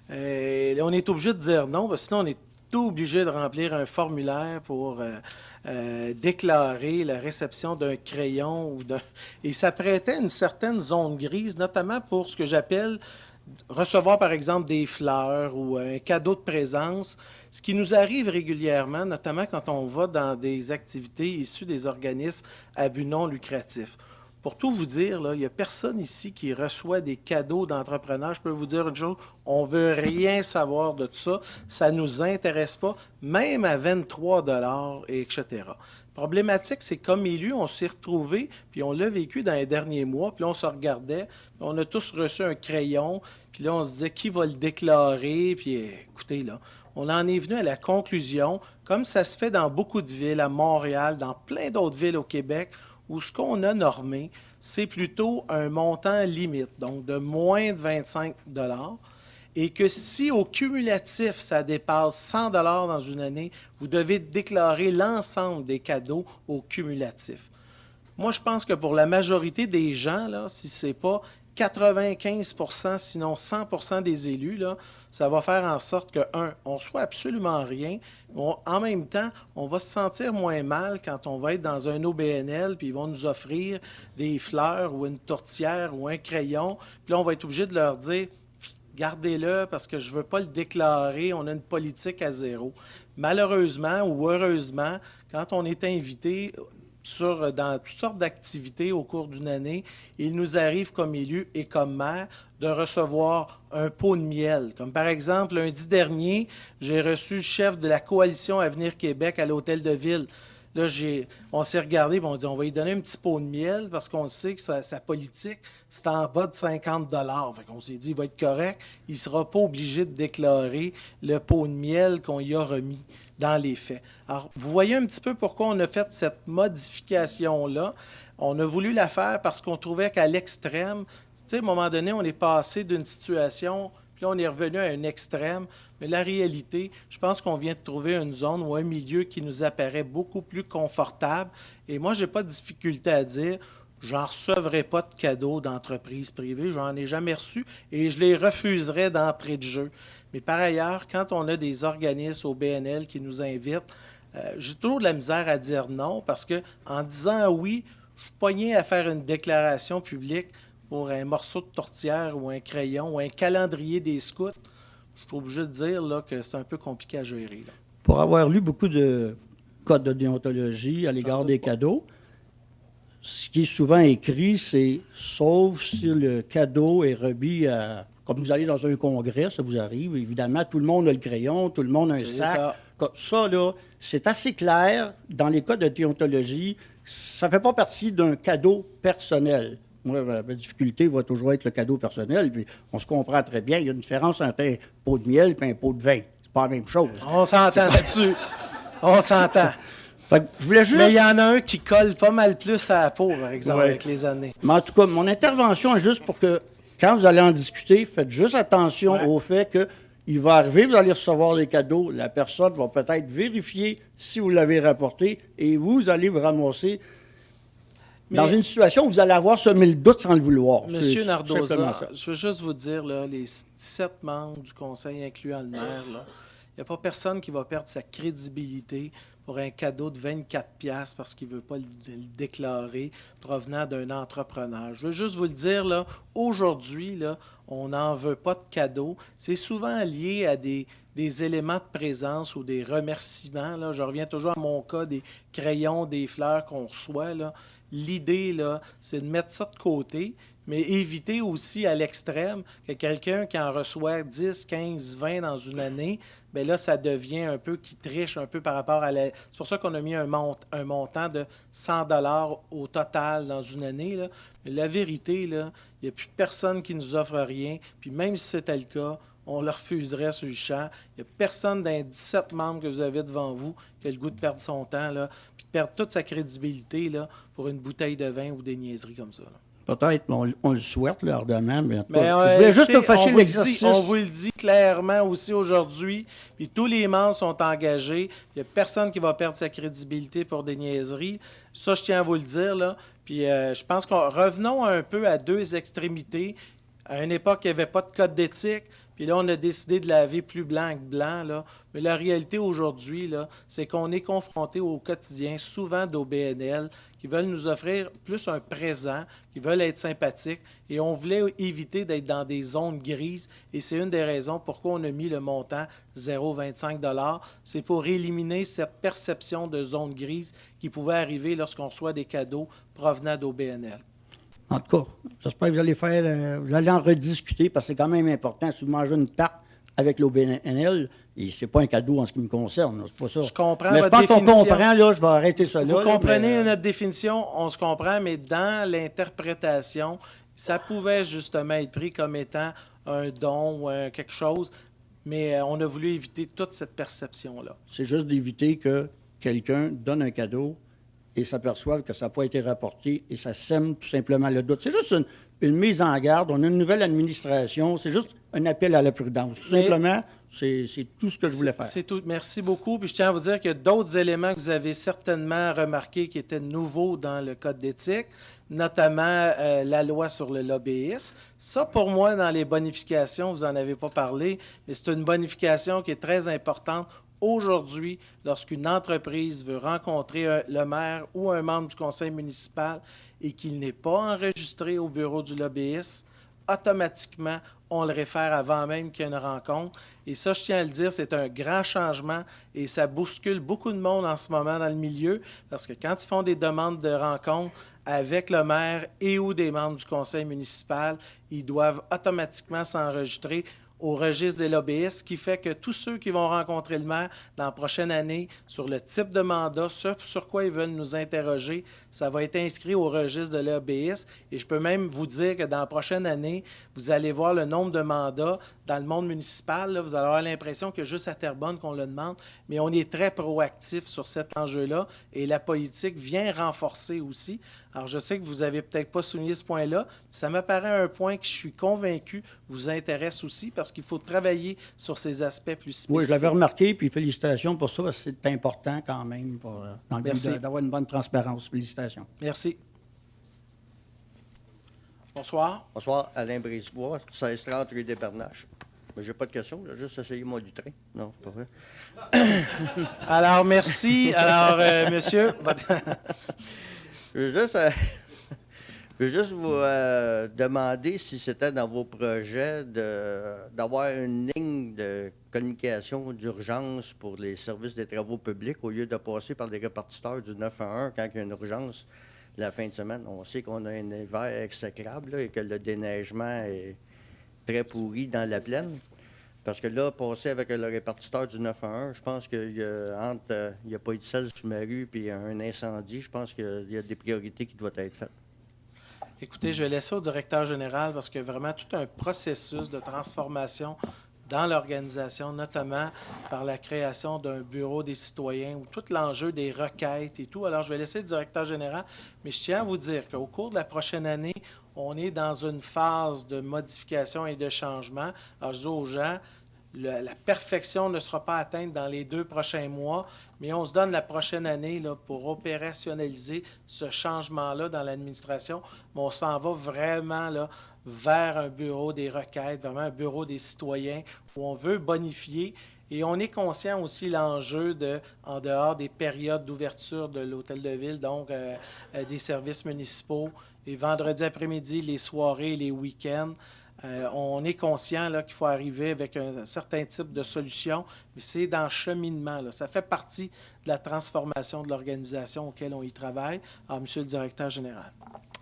on est obligé de dire non, parce que sinon on est tout obligé de remplir un formulaire pour déclarer la réception d'un crayon. Et ça prêtait une certaine zone grise, notamment pour ce que j'appelle recevoir, par exemple, des fleurs ou un cadeau de présence, ce qui nous arrive régulièrement, notamment quand on va dans des activités issues des organismes à but non lucratif. Pour tout vous dire, là, il n'y a personne ici qui reçoit des cadeaux d'entrepreneurs. Je peux vous dire une chose, on ne veut rien savoir de tout ça. Ça ne nous intéresse pas, même à 23 $, etc. Problématique, c'est comme élu, on s'est retrouvés, puis on l'a vécu dans les derniers mois, puis là, on se regardait, puis on a tous reçu un crayon, puis là, on se disait qui va le déclarer, puis écoutez, là, on en est venu à la conclusion, comme ça se fait dans beaucoup de villes, à Montréal, dans plein d'autres villes au Québec, où ce qu'on a normé, c'est plutôt un montant limite, donc de moins de 25 $, et que si au cumulatif, ça dépasse 100 $ dans une année, vous devez déclarer l'ensemble des cadeaux au cumulatif. Moi, je pense que pour la majorité des gens, là, si ce n'est pas 95 %, sinon 100 % des élus, là, ça va faire en sorte que, on ne reçoit absolument rien. En même temps, on va se sentir moins mal quand on va être dans un OBNL, puis ils vont nous offrir des fleurs ou une tourtière ou un crayon. Puis là, on va être obligé de leur dire, gardez-le parce que je ne veux pas le déclarer, on a une politique à 0. Malheureusement ou heureusement, quand on est invité dans toutes sortes d'activités au cours d'une année, il nous arrive comme élus et comme maire de recevoir un pot de miel. Comme par exemple, lundi dernier, j'ai reçu le chef de la coalition Avenir Québec à l'Hôtel de Ville. Là, on s'est regardé et on dit on va lui donner un petit pot de miel parce qu'on sait que sa politique, c'est en bas de 50 $. Fait qu'on s'est dit il va être correct, il ne sera pas obligé de déclarer le pot de miel qu'on y a remis dans les faits. Alors, vous voyez un petit peu pourquoi on a fait cette modification-là. On a voulu la faire parce qu'on trouvait qu'à l'extrême, tu sais, à un moment donné, on est passé d'une situation, puis là, on est revenu à un extrême. Mais la réalité, je pense qu'on vient de trouver une zone ou un milieu qui nous apparaît beaucoup plus confortable. Et moi, je n'ai pas de difficulté à dire, j'en recevrai pas de cadeaux d'entreprise privée, j'en ai jamais reçu et je les refuserai d'entrée de jeu. Mais par ailleurs, quand on a des organismes au BNL qui nous invitent, j'ai toujours de la misère à dire non parce qu'en disant oui, je suis pogné à faire une déclaration publique pour un morceau de tourtière ou un crayon ou un calendrier des scouts. Je suis obligé de dire là, que c'est un peu compliqué à gérer. Là. Pour avoir lu beaucoup de codes de déontologie à l'égard des cadeaux, ce qui est souvent écrit, c'est « sauf si le cadeau est remis à... » Comme vous allez dans un congrès, ça vous arrive, évidemment, tout le monde a le crayon, tout le monde a un sac. Ça, là, c'est assez clair dans les codes de déontologie. Ça ne fait pas partie d'un cadeau personnel. Moi, ma difficulté va toujours être le cadeau personnel, puis on se comprend très bien. Il y a une différence entre un pot de miel et un pot de vin. C'est pas la même chose. On s'entend là-dessus. On s'entend. Je voulais juste... Mais il y en a un qui colle pas mal plus à la peau, par exemple, avec les années. Mais en tout cas, mon intervention est juste pour que, quand vous allez en discuter, faites juste attention au fait qu'il va arriver, vous allez recevoir les cadeaux, la personne va peut-être vérifier si vous l'avez rapporté, et vous allez vous ramasser dans une situation où vous allez avoir semé le doute sans le vouloir. Monsieur Nardoza, je veux juste vous dire, là, les 17 membres du conseil, incluant le maire, là, Il n'y a pas personne qui va perdre sa crédibilité pour un cadeau de 24 piastres parce qu'il ne veut pas le déclarer provenant d'un entrepreneur. Je veux juste vous le dire, là, aujourd'hui, là, on n'en veut pas de cadeau. C'est souvent lié à des éléments de présence ou des remerciements. Là. Je reviens toujours à mon cas des crayons, des fleurs qu'on reçoit. Là. L'idée, là, c'est de mettre ça de côté, mais éviter aussi à l'extrême que quelqu'un qui en reçoit 10, 15, 20 dans une année, bien là, ça devient un peu qui triche un peu par rapport à la... C'est pour ça qu'on a mis un montant de 100 $ au total dans une année. Là. Mais la vérité, là, il n'y a plus personne qui nous offre rien. Puis même si c'était le cas, on le refuserait sur le champ. Il n'y a personne d'un 17 membres que vous avez devant vous qui a le goût de perdre son temps, là, puis de perdre toute sa crédibilité là, pour une bouteille de vin ou des niaiseries comme ça. Là. Peut-être, on le souhaite, là, ardemment, mais, Mais je voulais juste te fâcher l'exercice. On vous le dit clairement aussi aujourd'hui, puis tous les membres sont engagés. Il n'y a personne qui va perdre sa crédibilité pour des niaiseries. Ça, je tiens à vous le dire, là. Puis je pense qu'on revenons un peu à deux extrémités. À une époque, il n'y avait pas de code d'éthique. Puis là, on a décidé de laver plus blanc que blanc. Là. Mais la réalité aujourd'hui, là, c'est qu'on est confronté au quotidien souvent d'OBNL qui veulent nous offrir plus un présent, qui veulent être sympathiques. Et on voulait éviter d'être dans des zones grises. Et c'est une des raisons pourquoi on a mis le montant 0,25 $. C'est pour éliminer cette perception de zone grise qui pouvait arriver lorsqu'on reçoit des cadeaux provenant d'OBNL. En tout cas, j'espère que vous allez en rediscuter parce que c'est quand même important. Si vous mangez une tarte avec l'OBNL, et c'est pas un cadeau en ce qui me concerne, c'est pas ça. Je comprends mais je votre pense qu'on définition. comprend, là, je vais arrêter ça là. Vous comprenez notre définition, on se comprend, mais dans l'interprétation, ça pouvait justement être pris comme étant un don ou quelque chose, mais on a voulu éviter toute cette perception-là. C'est juste d'éviter que quelqu'un donne un cadeau et s'aperçoivent que ça n'a pas été rapporté et ça sème tout simplement le doute. C'est juste une mise en garde. On a une nouvelle administration. C'est juste un appel à la prudence. Tout simplement, c'est tout ce que je voulais faire. C'est tout. Merci beaucoup. Puis je tiens à vous dire qu'il y a d'autres éléments que vous avez certainement remarqués qui étaient nouveaux dans le code d'éthique, notamment la loi sur le lobbyisme. Ça, pour moi, dans les bonifications, vous n'en avez pas parlé, mais c'est une bonification qui est très importante. Aujourd'hui, lorsqu'une entreprise veut rencontrer le maire ou un membre du conseil municipal et qu'il n'est pas enregistré au bureau du lobbyiste, automatiquement, on le réfère avant même qu'il y ait une rencontre. Et ça, je tiens à le dire, c'est un grand changement et ça bouscule beaucoup de monde en ce moment dans le milieu parce que quand ils font des demandes de rencontre avec le maire et ou des membres du conseil municipal, ils doivent automatiquement s'enregistrer au registre des lobbyistes, ce qui fait que tous ceux qui vont rencontrer le maire dans la prochaine année sur le type de mandat, sur quoi ils veulent nous interroger, ça va être inscrit au registre de lobbyistes. Et je peux même vous dire que dans la prochaine année, vous allez voir le nombre de mandats dans le monde municipal. Là, vous allez avoir l'impression que juste à Terrebonne qu'on le demande, mais on est très proactif sur cet enjeu-là et la politique vient renforcer aussi. Alors, je sais que vous n'avez peut-être pas souligné ce point-là. Ça m'apparaît un point que je suis convaincu vous intéresse aussi parce qu'il faut travailler sur ces aspects plus spécifiques. Oui, je l'avais remarqué, puis félicitations pour ça, parce que c'est important quand même pour, dans le but d'avoir une bonne transparence. Félicitations. Merci. Bonsoir. Bonsoir, Alain Brisebois, 1630 rue des Bernaches. Mais j'ai pas de questions, j'ai juste essayé moi du train. Non, c'est pas vrai. Alors, merci. Alors, monsieur. Je veux juste vous demander si c'était dans vos projets d'avoir une ligne de communication d'urgence pour les services des travaux publics au lieu de passer par les répartiteurs du 911 quand il y a une urgence la fin de semaine. On sait qu'on a un hiver exécrable là, et que le déneigement est très pourri dans la plaine. Parce que là, passer avec le répartiteur du 911, je pense qu'il y a pas eu de sel sur ma rue puis il y a un incendie. Je pense qu'il y a des priorités qui doivent être faites. Écoutez, je vais laisser au directeur général parce que vraiment tout un processus de transformation dans l'organisation, notamment par la création d'un bureau des citoyens ou tout l'enjeu des requêtes et tout. Alors, je vais laisser le directeur général, mais je tiens à vous dire qu'au cours de la prochaine année, on est dans une phase de modification et de changement. Alors, je dis aux gens, la perfection ne sera pas atteinte dans les 2 prochains mois, mais on se donne la prochaine année là, pour opérationnaliser ce changement-là dans l'administration. Mais on s'en va vraiment là, vers un bureau des requêtes, vraiment un bureau des citoyens où on veut bonifier Et on est conscient aussi l'enjeu en dehors des périodes d'ouverture de l'hôtel de ville, donc des services municipaux, les vendredis après-midi, les soirées, les week-ends. On est conscient qu'il faut arriver avec un certain type de solution, mais c'est dans le cheminement. Là. Ça fait partie de la transformation de l'organisation auquel on y travaille. Alors, Monsieur le directeur général.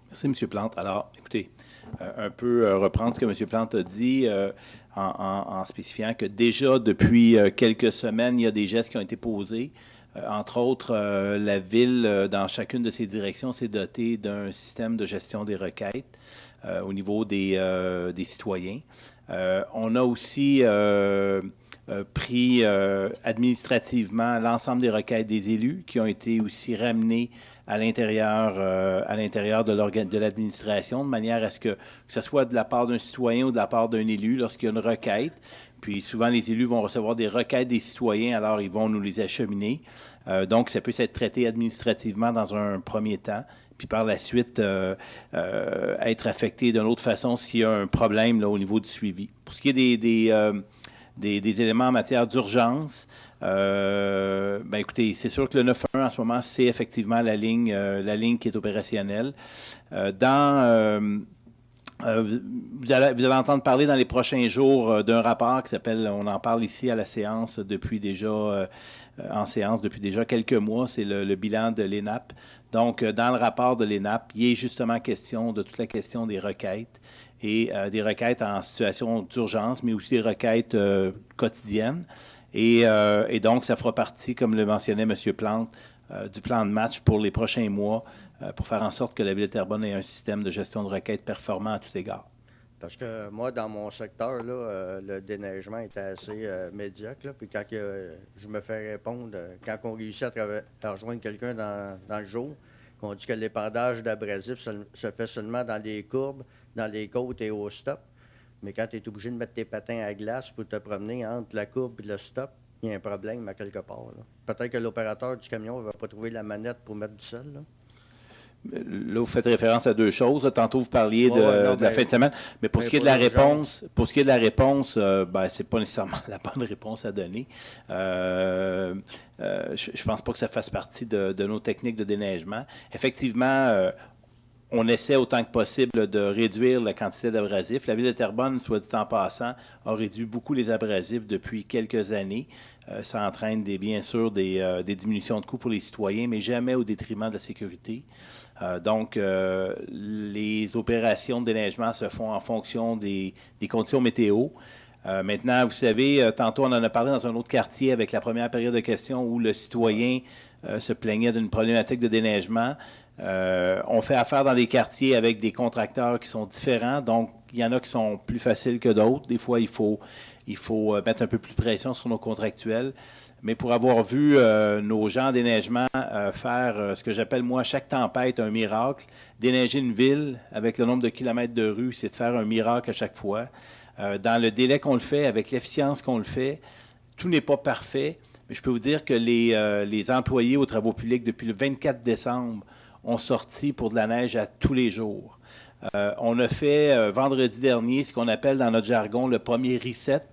Merci, M. Plante. Alors, écoutez, un peu reprendre ce que M. Plante a dit en spécifiant que déjà, depuis quelques semaines, il y a des gestes qui ont été posés. Entre autres, la Ville, dans chacune de ses directions, s'est dotée d'un système de gestion des requêtes au niveau des citoyens. On a aussi pris administrativement l'ensemble des requêtes des élus qui ont été aussi ramenées à l'intérieur de l'administration, de manière à ce que ce soit de la part d'un citoyen ou de la part d'un élu lorsqu'il y a une requête. Puis souvent, les élus vont recevoir des requêtes des citoyens, alors ils vont nous les acheminer. Donc, ça peut s'être traité administrativement dans un premier temps, puis par la suite, être affecté d'une autre façon s'il y a un problème là, au niveau du suivi. Pour ce qui est des éléments en matière d'urgence, écoutez, c'est sûr que le 911 en ce moment, c'est effectivement la ligne qui est opérationnelle. Vous allez entendre parler dans les prochains jours d'un rapport qui s'appelle, on en parle ici à la séance depuis déjà, depuis déjà quelques mois, c'est le bilan de l'ENAP. Donc, dans le rapport de l'ENAP, il est justement question de toute la question des requêtes et des requêtes en situation d'urgence, mais aussi des requêtes quotidiennes. Et donc, ça fera partie, comme le mentionnait M. Plante, du plan de match pour les prochains mois pour faire en sorte que la Ville de Terrebonne ait un système de gestion de requêtes performant à tout égard. Parce que moi, dans mon secteur, là, le déneigement était assez médiocre. Là, puis quand je me fais répondre, quand on réussit à rejoindre quelqu'un dans le jour, qu'on dit que l'épandage d'abrasifs se fait seulement dans les courbes, dans les côtes et au stop. Mais quand tu es obligé de mettre tes patins à glace pour te promener entre la courbe et le stop, il y a un problème à quelque part. Peut-être que l'opérateur du camion ne va pas trouver la manette pour mettre du sel. Là, vous faites référence à deux choses. Tantôt, vous parliez de la fin de semaine. Mais pour ce qui est de la réponse, c'est pas nécessairement la bonne réponse à donner. Je pense pas que ça fasse partie de nos techniques de déneigement. Effectivement, on essaie autant que possible de réduire la quantité d'abrasifs. La Ville de Terrebonne, soit dit en passant, a réduit beaucoup les abrasifs depuis quelques années. Ça entraîne bien sûr des diminutions de coûts pour les citoyens, mais jamais au détriment de la sécurité. Donc, les opérations de déneigement se font en fonction des conditions météo. Maintenant, vous savez, tantôt on en a parlé dans un autre quartier avec la première période de questions où le citoyen se plaignait d'une problématique de déneigement. On fait affaire dans des quartiers avec des contracteurs qui sont différents, donc il y en a qui sont plus faciles que d'autres. Des fois, il faut mettre un peu plus de pression sur nos contractuels. Mais pour avoir vu nos gens en déneigement faire ce que j'appelle, moi, chaque tempête, un miracle, déneiger une ville avec le nombre de kilomètres de rue, c'est de faire un miracle à chaque fois. Dans le délai qu'on le fait, avec l'efficience qu'on le fait, tout n'est pas parfait. Mais je peux vous dire que les employés aux travaux publics, depuis le 24 décembre, ont sorti pour de la neige à tous les jours. On a fait vendredi dernier ce qu'on appelle dans notre jargon le premier reset.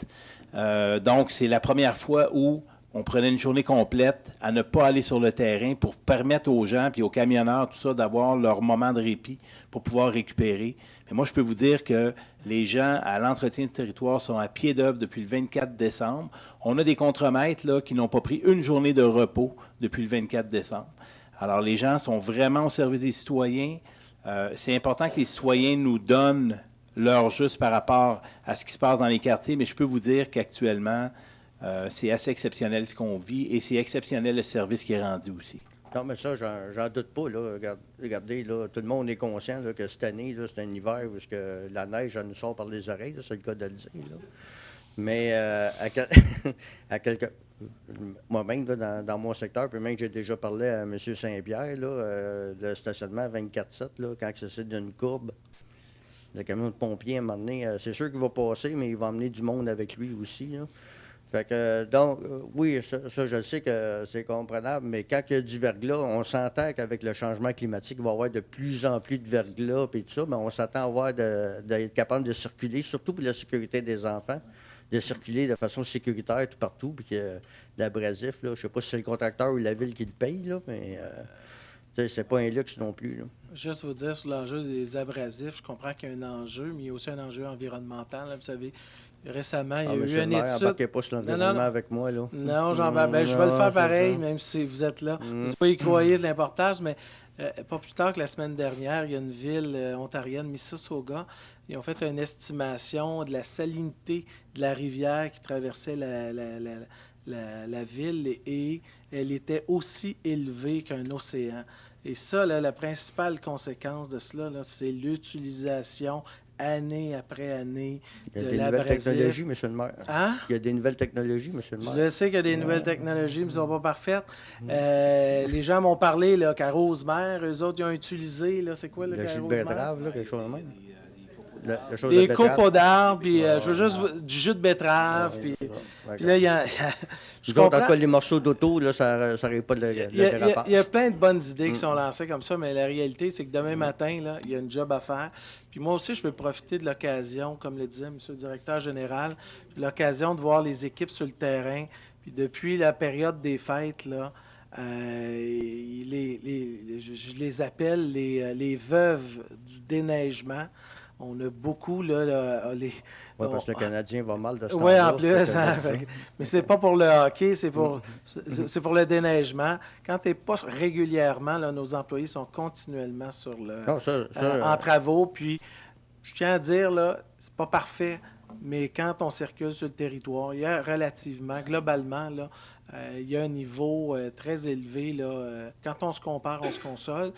Donc, c'est la première fois où on prenait une journée complète à ne pas aller sur le terrain pour permettre aux gens puis aux camionneurs, tout ça, d'avoir leur moment de répit pour pouvoir récupérer. Mais moi, je peux vous dire que les gens à l'entretien du territoire sont à pied d'œuvre depuis le 24 décembre. On a des contremaîtres là, qui n'ont pas pris une journée de repos depuis le 24 décembre. Alors, les gens sont vraiment au service des citoyens. C'est important que les citoyens nous donnent leur juste par rapport à ce qui se passe dans les quartiers, mais je peux vous dire qu'actuellement, c'est assez exceptionnel ce qu'on vit et c'est exceptionnel le service qui est rendu aussi. Non, mais ça, j'en doute pas. Là. Regardez, là, tout le monde est conscient là, que cette année, là, c'est un hiver où que la neige elle nous sort par les oreilles, c'est le cas de le dire. Là. Mais à quelques... Moi-même, là, dans mon secteur, puis même que j'ai déjà parlé à M. Saint-Pierre, là, le stationnement 24/7, là, quand c'est d'une courbe, le camion de pompier, à un moment donné, c'est sûr qu'il va passer, mais il va emmener du monde avec lui aussi. Là. Fait que, donc, oui, ça, je sais que c'est comprenable, mais quand il y a du verglas, on s'entend qu'avec le changement climatique, il va y avoir de plus en plus de verglas et tout ça, mais on s'attend à avoir d'être capable de circuler, surtout pour la sécurité des enfants, de circuler de façon sécuritaire tout partout, puis que l'abrasif, là, je ne sais pas si c'est le contracteur ou la ville qui le paye, là, mais c'est pas un luxe non plus. Là. Juste vous dire sur l'enjeu des abrasifs, je comprends qu'il y a un enjeu, mais il y a aussi un enjeu environnemental. Là, vous savez, récemment, il y a eu monsieur une le maire, étude. embarquez pas sur l'environnement avec moi, là. Non, Jean-Baptiste, ben, je vais le faire pareil, même si vous êtes là. Vous ne pas y croyez de l'importance, mais pas plus tard que la semaine dernière, il y a une ville ontarienne, Mississauga, ils ont fait une estimation de la salinité de la rivière qui traversait la ville et elle était aussi élevée qu'un océan. Et ça, là, la principale conséquence de cela, là, c'est l'utilisation année après année Il y a de des nouvelles l'abrasif. technologies, monsieur le maire. Hein? Il y a des nouvelles technologies, monsieur le maire. Je le sais qu'il y a des nouvelles technologies, mais elles ne sont pas parfaites. Les gens m'ont parlé là, qu'à Rosemère, eux autres, ils ont utilisé, là, c'est quoi le Le jus de betterave, là, quelque chose de même. Des copeaux d'arbres, puis je veux juste du jus de betterave, puis là, il y a... Je comprends. En tout cas, les morceaux d'auto, là, ça n'arrive pas de dérapage. Il y a plein de bonnes idées qui sont lancées comme ça, mais la réalité, c'est que demain matin, là, il y a une job à faire. Puis moi aussi, je veux profiter de l'occasion, comme le disait M. le directeur général, l'occasion de voir les équipes sur le terrain. Puis depuis la période des fêtes, là, je les appelle les veuves du déneigement. On a beaucoup, là, Oui, parce que le Canadien va mal de ce oui, temps-là. en plus. Mais c'est pas pour le hockey, c'est pour le déneigement. Quand tu n'es pas régulièrement, là, nos employés sont continuellement sur en travaux. Puis, je tiens à dire, là, c'est pas parfait, mais quand on circule sur le territoire, il y a globalement, là, il y a un niveau très élevé. Là, quand on se compare, on se console.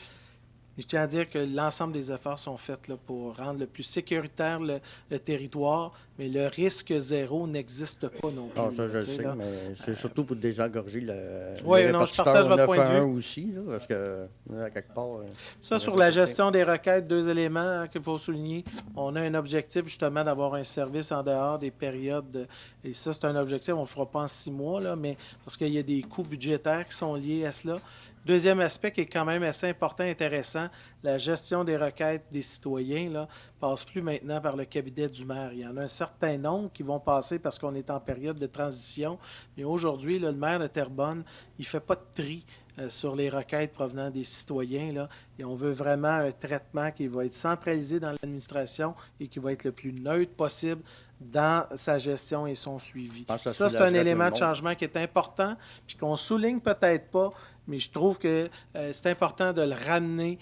Je tiens à dire que l'ensemble des efforts sont faits là, pour rendre le plus sécuritaire le territoire, mais le risque zéro n'existe pas non plus. Ah, ça, je le sais, mais c'est surtout pour désengorger le non, je partage votre point de vue. aussi, là, parce que, à quelque part... Ça, sur la gestion des requêtes, 2 éléments qu'il faut souligner. On a un objectif, justement, d'avoir un service en dehors des périodes. Et ça, c'est un objectif, on ne le fera pas en 6 mois, là, mais parce qu'il y a des coûts budgétaires qui sont liés à cela. Deuxième aspect qui est quand même assez important, intéressant, la gestion des requêtes des citoyens ne passe plus maintenant par le cabinet du maire. Il y en a un certain nombre qui vont passer parce qu'on est en période de transition. Mais aujourd'hui, le maire de Terrebonne, il ne fait pas de tri sur les requêtes provenant des citoyens. Là, et on veut vraiment un traitement qui va être centralisé dans l'administration et qui va être le plus neutre possible dans sa gestion et son suivi. Ça, c'est un élément de changement qui est important, puis qu'on souligne peut-être pas, mais je trouve que c'est important de le ramener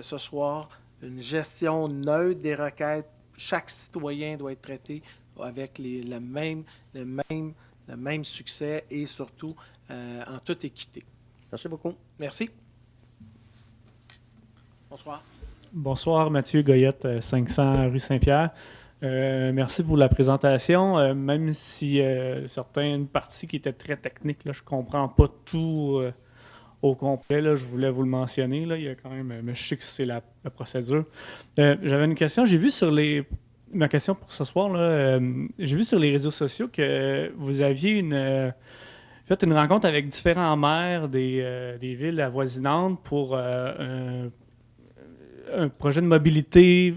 ce soir. Une gestion neutre des requêtes. Chaque citoyen doit être traité avec le même succès et surtout en toute équité. Merci beaucoup. Merci. Bonsoir. Bonsoir, Mathieu Goyette, 500 rue Saint-Pierre. Merci pour la présentation. Même si certaines parties qui étaient très techniques, là, je ne comprends pas tout au complet. Là, je voulais vous le mentionner. Là, il y a quand même, mais je sais que c'est la procédure. J'avais une question. J'ai vu sur ma question pour ce soir, là, j'ai vu sur les réseaux sociaux que vous aviez fait une rencontre avec différents maires des villes avoisinantes pour un projet de mobilité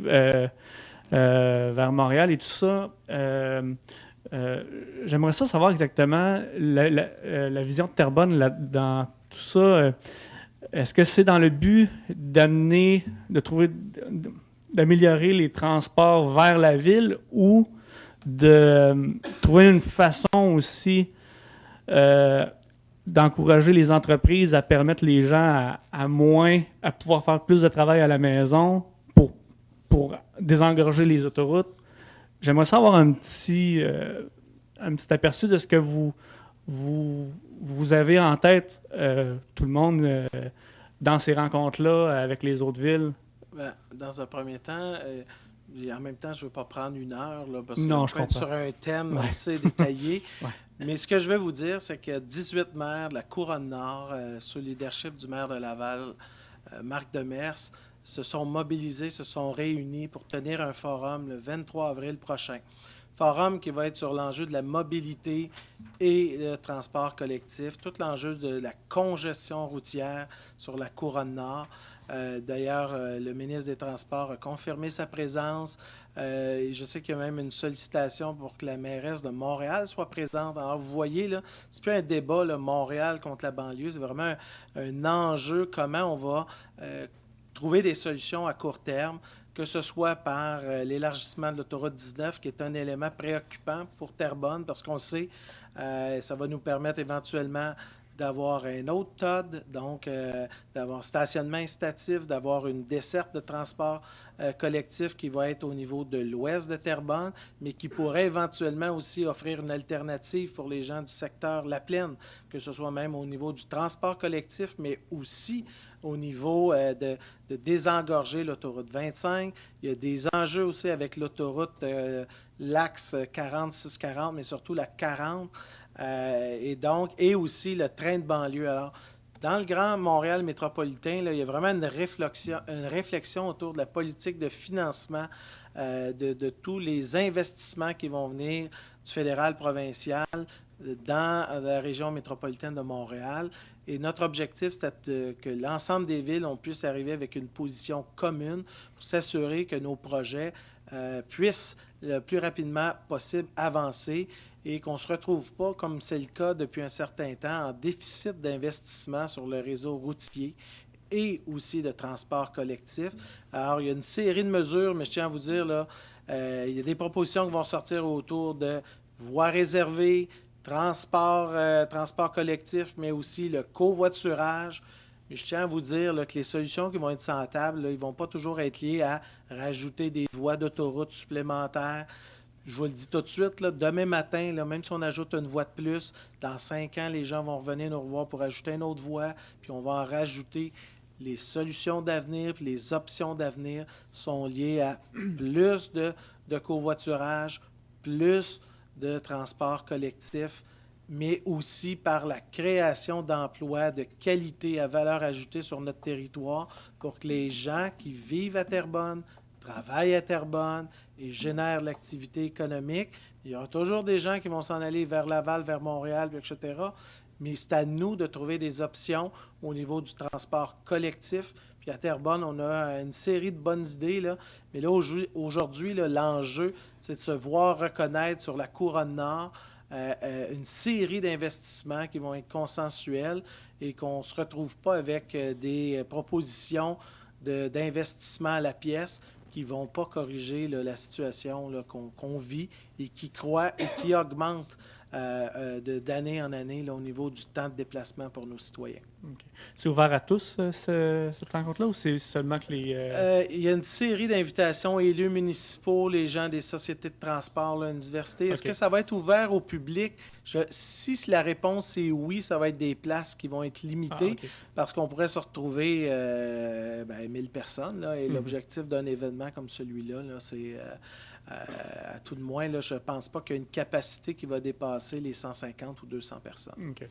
vers Montréal et tout ça. J'aimerais savoir exactement la vision de Terrebonne dans tout ça. Est-ce que c'est dans le but d'améliorer les transports vers la ville ou de trouver une façon aussi d'encourager les entreprises à permettre les gens à pouvoir faire plus de travail à la maison pour désengorger les autoroutes? J'aimerais savoir un petit aperçu de ce que vous avez en tête, tout le monde, dans ces rencontres-là avec les autres villes. Dans un premier temps, en même temps, je ne veux pas prendre 1 heure là, parce non, qu'on peut être sur un thème assez détaillé. Ouais. Mais ce que je vais vous dire, c'est que 18 maires de la Couronne-Nord, sous le leadership du maire de Laval, Marc Demers, se sont mobilisés, se sont réunis pour tenir un forum le 23 avril prochain. forum qui va être sur l'enjeu de la mobilité et le transport collectif, tout l'enjeu de la congestion routière sur la couronne nord. D'ailleurs, le ministre des Transports a confirmé sa présence. Et je sais qu'il y a même une sollicitation pour que la mairesse de Montréal soit présente. Alors, vous voyez, là, c'est plus un débat, là, Montréal contre la banlieue. C'est vraiment un enjeu, comment on va trouver des solutions à court terme, que ce soit par l'élargissement de l'autoroute 19, qui est un élément préoccupant pour Terrebonne, parce qu'on sait, ça va nous permettre éventuellement d'avoir un autre TOD, donc d'avoir un stationnement incitatif, d'avoir une desserte de transport collectif qui va être au niveau de l'ouest de Terrebonne, mais qui pourrait éventuellement aussi offrir une alternative pour les gens du secteur La Plaine, que ce soit même au niveau du transport collectif, mais aussi au niveau de désengorger l'autoroute 25. Il y a des enjeux aussi avec l'autoroute, l'axe 4640, mais surtout la 40. Et aussi le train de banlieue. Alors, dans le Grand Montréal métropolitain, là, il y a vraiment une réflexion autour de la politique de financement de tous les investissements qui vont venir du fédéral provincial dans la région métropolitaine de Montréal. Et notre objectif, c'est que l'ensemble des villes, on puisse arriver avec une position commune pour s'assurer que nos projets puissent le plus rapidement possible avancer et qu'on ne se retrouve pas, comme c'est le cas depuis un certain temps, en déficit d'investissement sur le réseau routier et aussi de transport collectif. Alors, il y a une série de mesures, mais je tiens à vous dire, là, il y a des propositions qui vont sortir autour de voies réservées, transport collectif, mais aussi le covoiturage. Mais je tiens à vous dire là, que les solutions qui vont être sur la table, là, ils ne vont pas toujours être liées à rajouter des voies d'autoroute supplémentaires. Je vous le dis tout de suite, là, demain matin, là, même si on ajoute une voie de plus, dans 5 ans, les gens vont revenir nous revoir pour ajouter une autre voie, puis on va en rajouter. Les solutions d'avenir, puis les options d'avenir sont liées à plus de covoiturage, plus de transport collectif, mais aussi par la création d'emplois de qualité à valeur ajoutée sur notre territoire pour que les gens qui vivent à Terrebonne, travaillent à Terrebonne et génèrent l'activité économique. Il y aura toujours des gens qui vont s'en aller vers Laval, vers Montréal, etc. Mais c'est à nous de trouver des options au niveau du transport collectif. Puis à Terrebonne, on a une série de bonnes idées, là. Mais là, aujourd'hui, là, l'enjeu, c'est de se voir reconnaître sur la couronne nord une série d'investissements qui vont être consensuels et qu'on ne se retrouve pas avec des propositions d'investissement à la pièce qui ne vont pas corriger là, la situation là, qu'on vit et qui croît et qui augmente d'année en année là, au niveau du temps de déplacement pour nos citoyens. Okay. C'est ouvert à tous, cette rencontre-là, ou c'est seulement que les... Il y a une série d'invitations, élus municipaux, les gens des sociétés de transport, là, une diversité. Est-ce que ça va être ouvert au public? Si la réponse est oui, ça va être des places qui vont être limitées parce qu'on pourrait se retrouver 1000 personnes. Là, et l'objectif d'un événement comme celui-là, là, c'est... à tout de moins, là, je ne pense pas qu'il y a une capacité qui va dépasser les 150 ou 200 personnes. OK.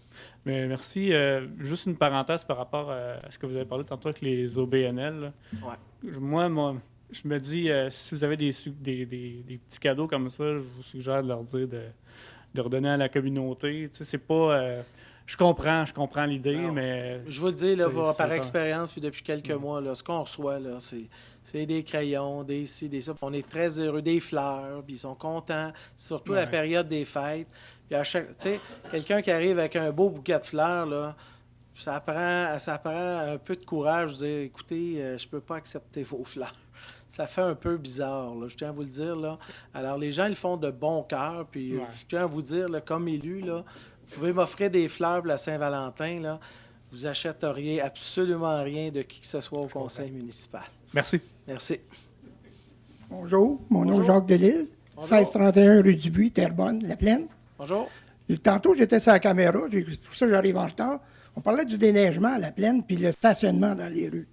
Mais merci. Juste une parenthèse par rapport à ce que vous avez parlé tantôt avec les OBNL. Ouais. Moi, je me dis, si vous avez des petits cadeaux comme ça, je vous suggère de leur dire de redonner à la communauté. Tu sais, c'est pas... Je comprends l'idée, mais... Je vous le dis là, par expérience, puis depuis quelques mois, là, ce qu'on reçoit, là, c'est des crayons, des ci, des ça. On est très heureux, des fleurs, puis ils sont contents, surtout la période des fêtes. Puis à chaque, tu sais, quelqu'un qui arrive avec un beau bouquet de fleurs, là, ça prend un peu de courage de dire, écoutez, je peux pas accepter vos fleurs. Ça fait un peu bizarre, là, je tiens à vous le dire. Là. Alors, les gens, ils font de bon cœur, puis je tiens à vous dire, là, comme élu, là, vous pouvez m'offrir des fleurs pour la Saint-Valentin, là, vous n'achèteriez absolument rien de qui que ce soit au conseil municipal. Merci. Merci. Bonjour, mon nom est Jacques Delisle, 1631 rue Dubuis, Terrebonne, La Plaine. Bonjour. Tantôt, j'étais sur la caméra, c'est pour ça que j'arrive en retard. On parlait du déneigement à La Plaine puis le stationnement dans les rues.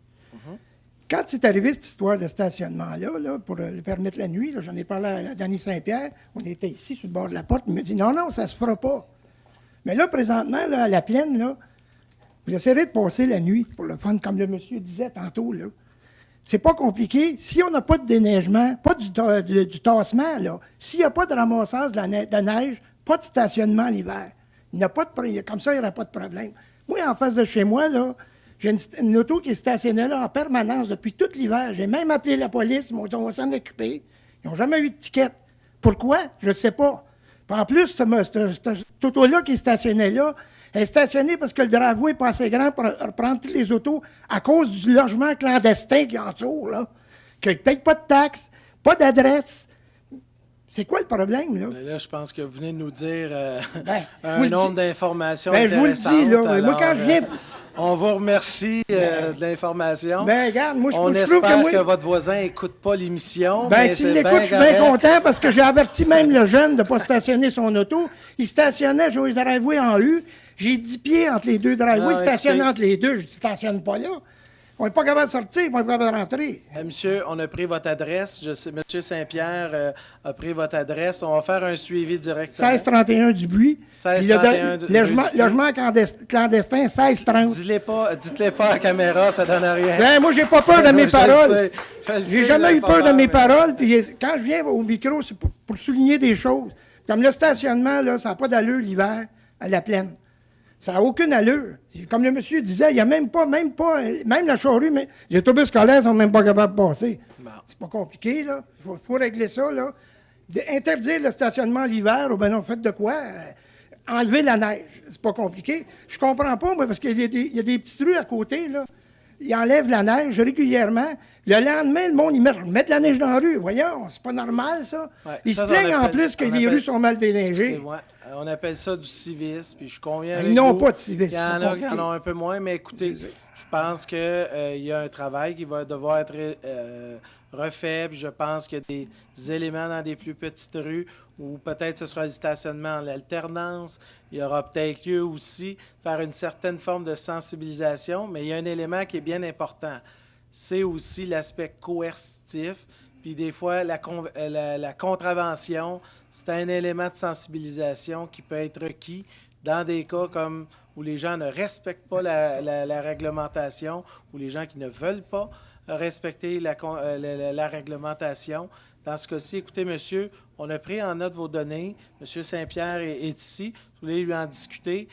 Quand c'est arrivé cette histoire de stationnement-là, là, pour le permettre la nuit, j'en ai parlé à Danny Saint-Pierre, on était ici sur le bord de la porte, il me dit non, ça se fera pas. Mais là, présentement, là, à La Plaine, là, vous essayerez de passer la nuit pour le fun, comme le monsieur disait tantôt. Là. C'est pas compliqué. Si on n'a pas de déneigement, pas du tassement, là, s'il n'y a pas de ramassage de neige, pas de stationnement l'hiver. Comme ça, il n'y aura pas de problème. Moi, en face de chez moi, là, j'ai une auto qui est stationnée là en permanence depuis tout l'hiver. J'ai même appelé la police, on va s'en occuper. Ils n'ont jamais eu de ticket. Pourquoi? Je ne sais pas. Puis en plus, cette auto-là qui est stationnée là, elle est stationnée parce que le driveway n'est pas assez grand pour prendre toutes les autos à cause du logement clandestin qui entoure, là. Qu'ils ne payent pas de taxes, pas d'adresse. C'est quoi le problème, là? Là, je pense que vous venez de nous dire un nombre d'informations je vous le dis, là. Alors, moi, quand je viens... on vous remercie de l'information. Regarde, moi, on espère que votre voisin n'écoute pas l'émission. S'il l'écoute, je suis bien content parce que j'ai averti même le jeune de ne pas stationner son auto. Il stationnait, j'ai le driveway en U. J'ai 10 pieds entre les deux driveways. Il stationnait entre les deux. Je ne stationne pas là. On n'est pas capable de sortir, on n'est pas capable de rentrer. Monsieur, on a pris votre adresse. Monsieur Saint-Pierre a pris votre adresse. On va faire un suivi directement. 1631 du Buis. 1631 du Logement clandestin, 1630. Dites-les pas à la caméra, ça donne rien. Moi, j'ai pas peur de mes paroles. J'ai jamais eu peur de mes paroles. Puis quand je viens au micro, c'est pour souligner des choses. Comme le stationnement, là, ça n'a pas d'allure l'hiver à la plaine. Ça n'a aucune allure. Comme le monsieur disait, il n'y a même la charrue, mais les autobus scolaires ne sont même pas capables de passer. Bon. C'est pas compliqué, là. Il faut régler ça, là. Interdire le stationnement l'hiver, ou bien non, faites de quoi? Enlever la neige. C'est pas compliqué. Je comprends pas, moi, parce qu'il y a des petites rues à côté, là. Ils enlèvent la neige régulièrement. Le lendemain, le monde, ils mettent de la neige dans la rue. Voyons, c'est pas normal, ça. Ouais, ils se plaignent en plus que les rues sont mal déneigées. On appelle ça du civisme, puis je conviens avec Ils n'ont pas de civisme. Il y en a qui en ont un peu moins, mais écoutez, je pense qu'il y a un travail qui va devoir être refait, puis je pense qu'il y a des éléments dans des plus petites rues où peut-être ce sera du stationnement en alternance. Il y aura peut-être lieu aussi de faire une certaine forme de sensibilisation, mais il y a un élément qui est bien important. C'est aussi l'aspect coercitif. Puis des fois, la contravention, c'est un élément de sensibilisation qui peut être requis dans des cas comme où les gens ne respectent pas la réglementation, ou les gens qui ne veulent pas respecter la réglementation. Dans ce cas-ci, écoutez, monsieur, on a pris en note vos données. Monsieur Saint-Pierre est ici. Vous voulez lui en discuter.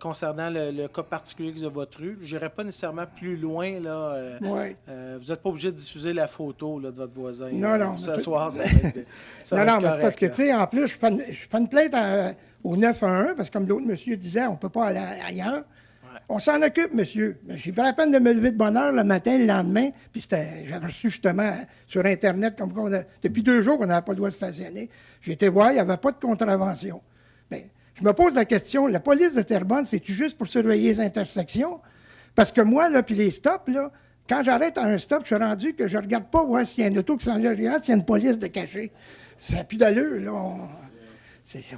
Concernant le cas particulier de votre rue. Je n'irai pas nécessairement plus loin. Là, vous n'êtes pas obligé de diffuser la photo là, de votre voisin. Non. Ce soir, ça va être correct, c'est parce que, tu sais, en plus, je fais une plainte au 911, parce que comme l'autre monsieur disait, on ne peut pas aller ailleurs. Ouais. On s'en occupe, monsieur. J'ai pris la peine de me lever de bonne heure le matin, le lendemain, puis j'avais reçu justement sur Internet, comme depuis 2 jours qu'on n'avait pas le droit de stationner. J'ai été voir, il n'y avait pas de contravention. Bien, je me pose la question, la police de Terrebonne, c'est-tu juste pour surveiller les intersections? Parce que moi, là, puis les stops, là, quand j'arrête à un stop, je suis rendu que je ne regarde pas voir s'il y a une auto qui s'en vient, je regarde s'il y a une police de cachée. Ça n'a plus d'allure, là.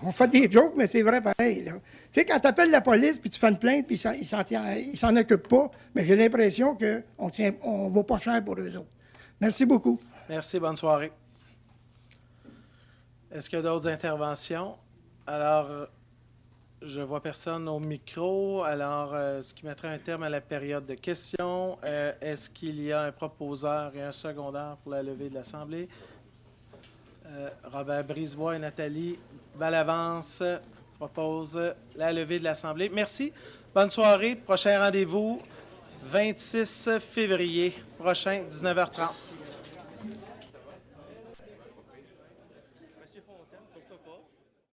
On fait des jokes, mais c'est vrai pareil, là. Tu sais, quand tu appelles la police, puis tu fais une plainte, puis ils s'en occupent pas, mais j'ai l'impression qu'on ne vaut pas cher pour eux autres. Merci beaucoup. Merci, bonne soirée. Est-ce qu'il y a d'autres interventions? Alors... je ne vois personne au micro. Alors, ce qui mettrait un terme à la période de questions. Est-ce qu'il y a un proposeur et un secondaire pour la levée de l'Assemblée? Robert Brisebois et Nathalie Bellavance proposent la levée de l'Assemblée. Merci. Bonne soirée. Prochain rendez-vous, 26 février prochain, 19h30.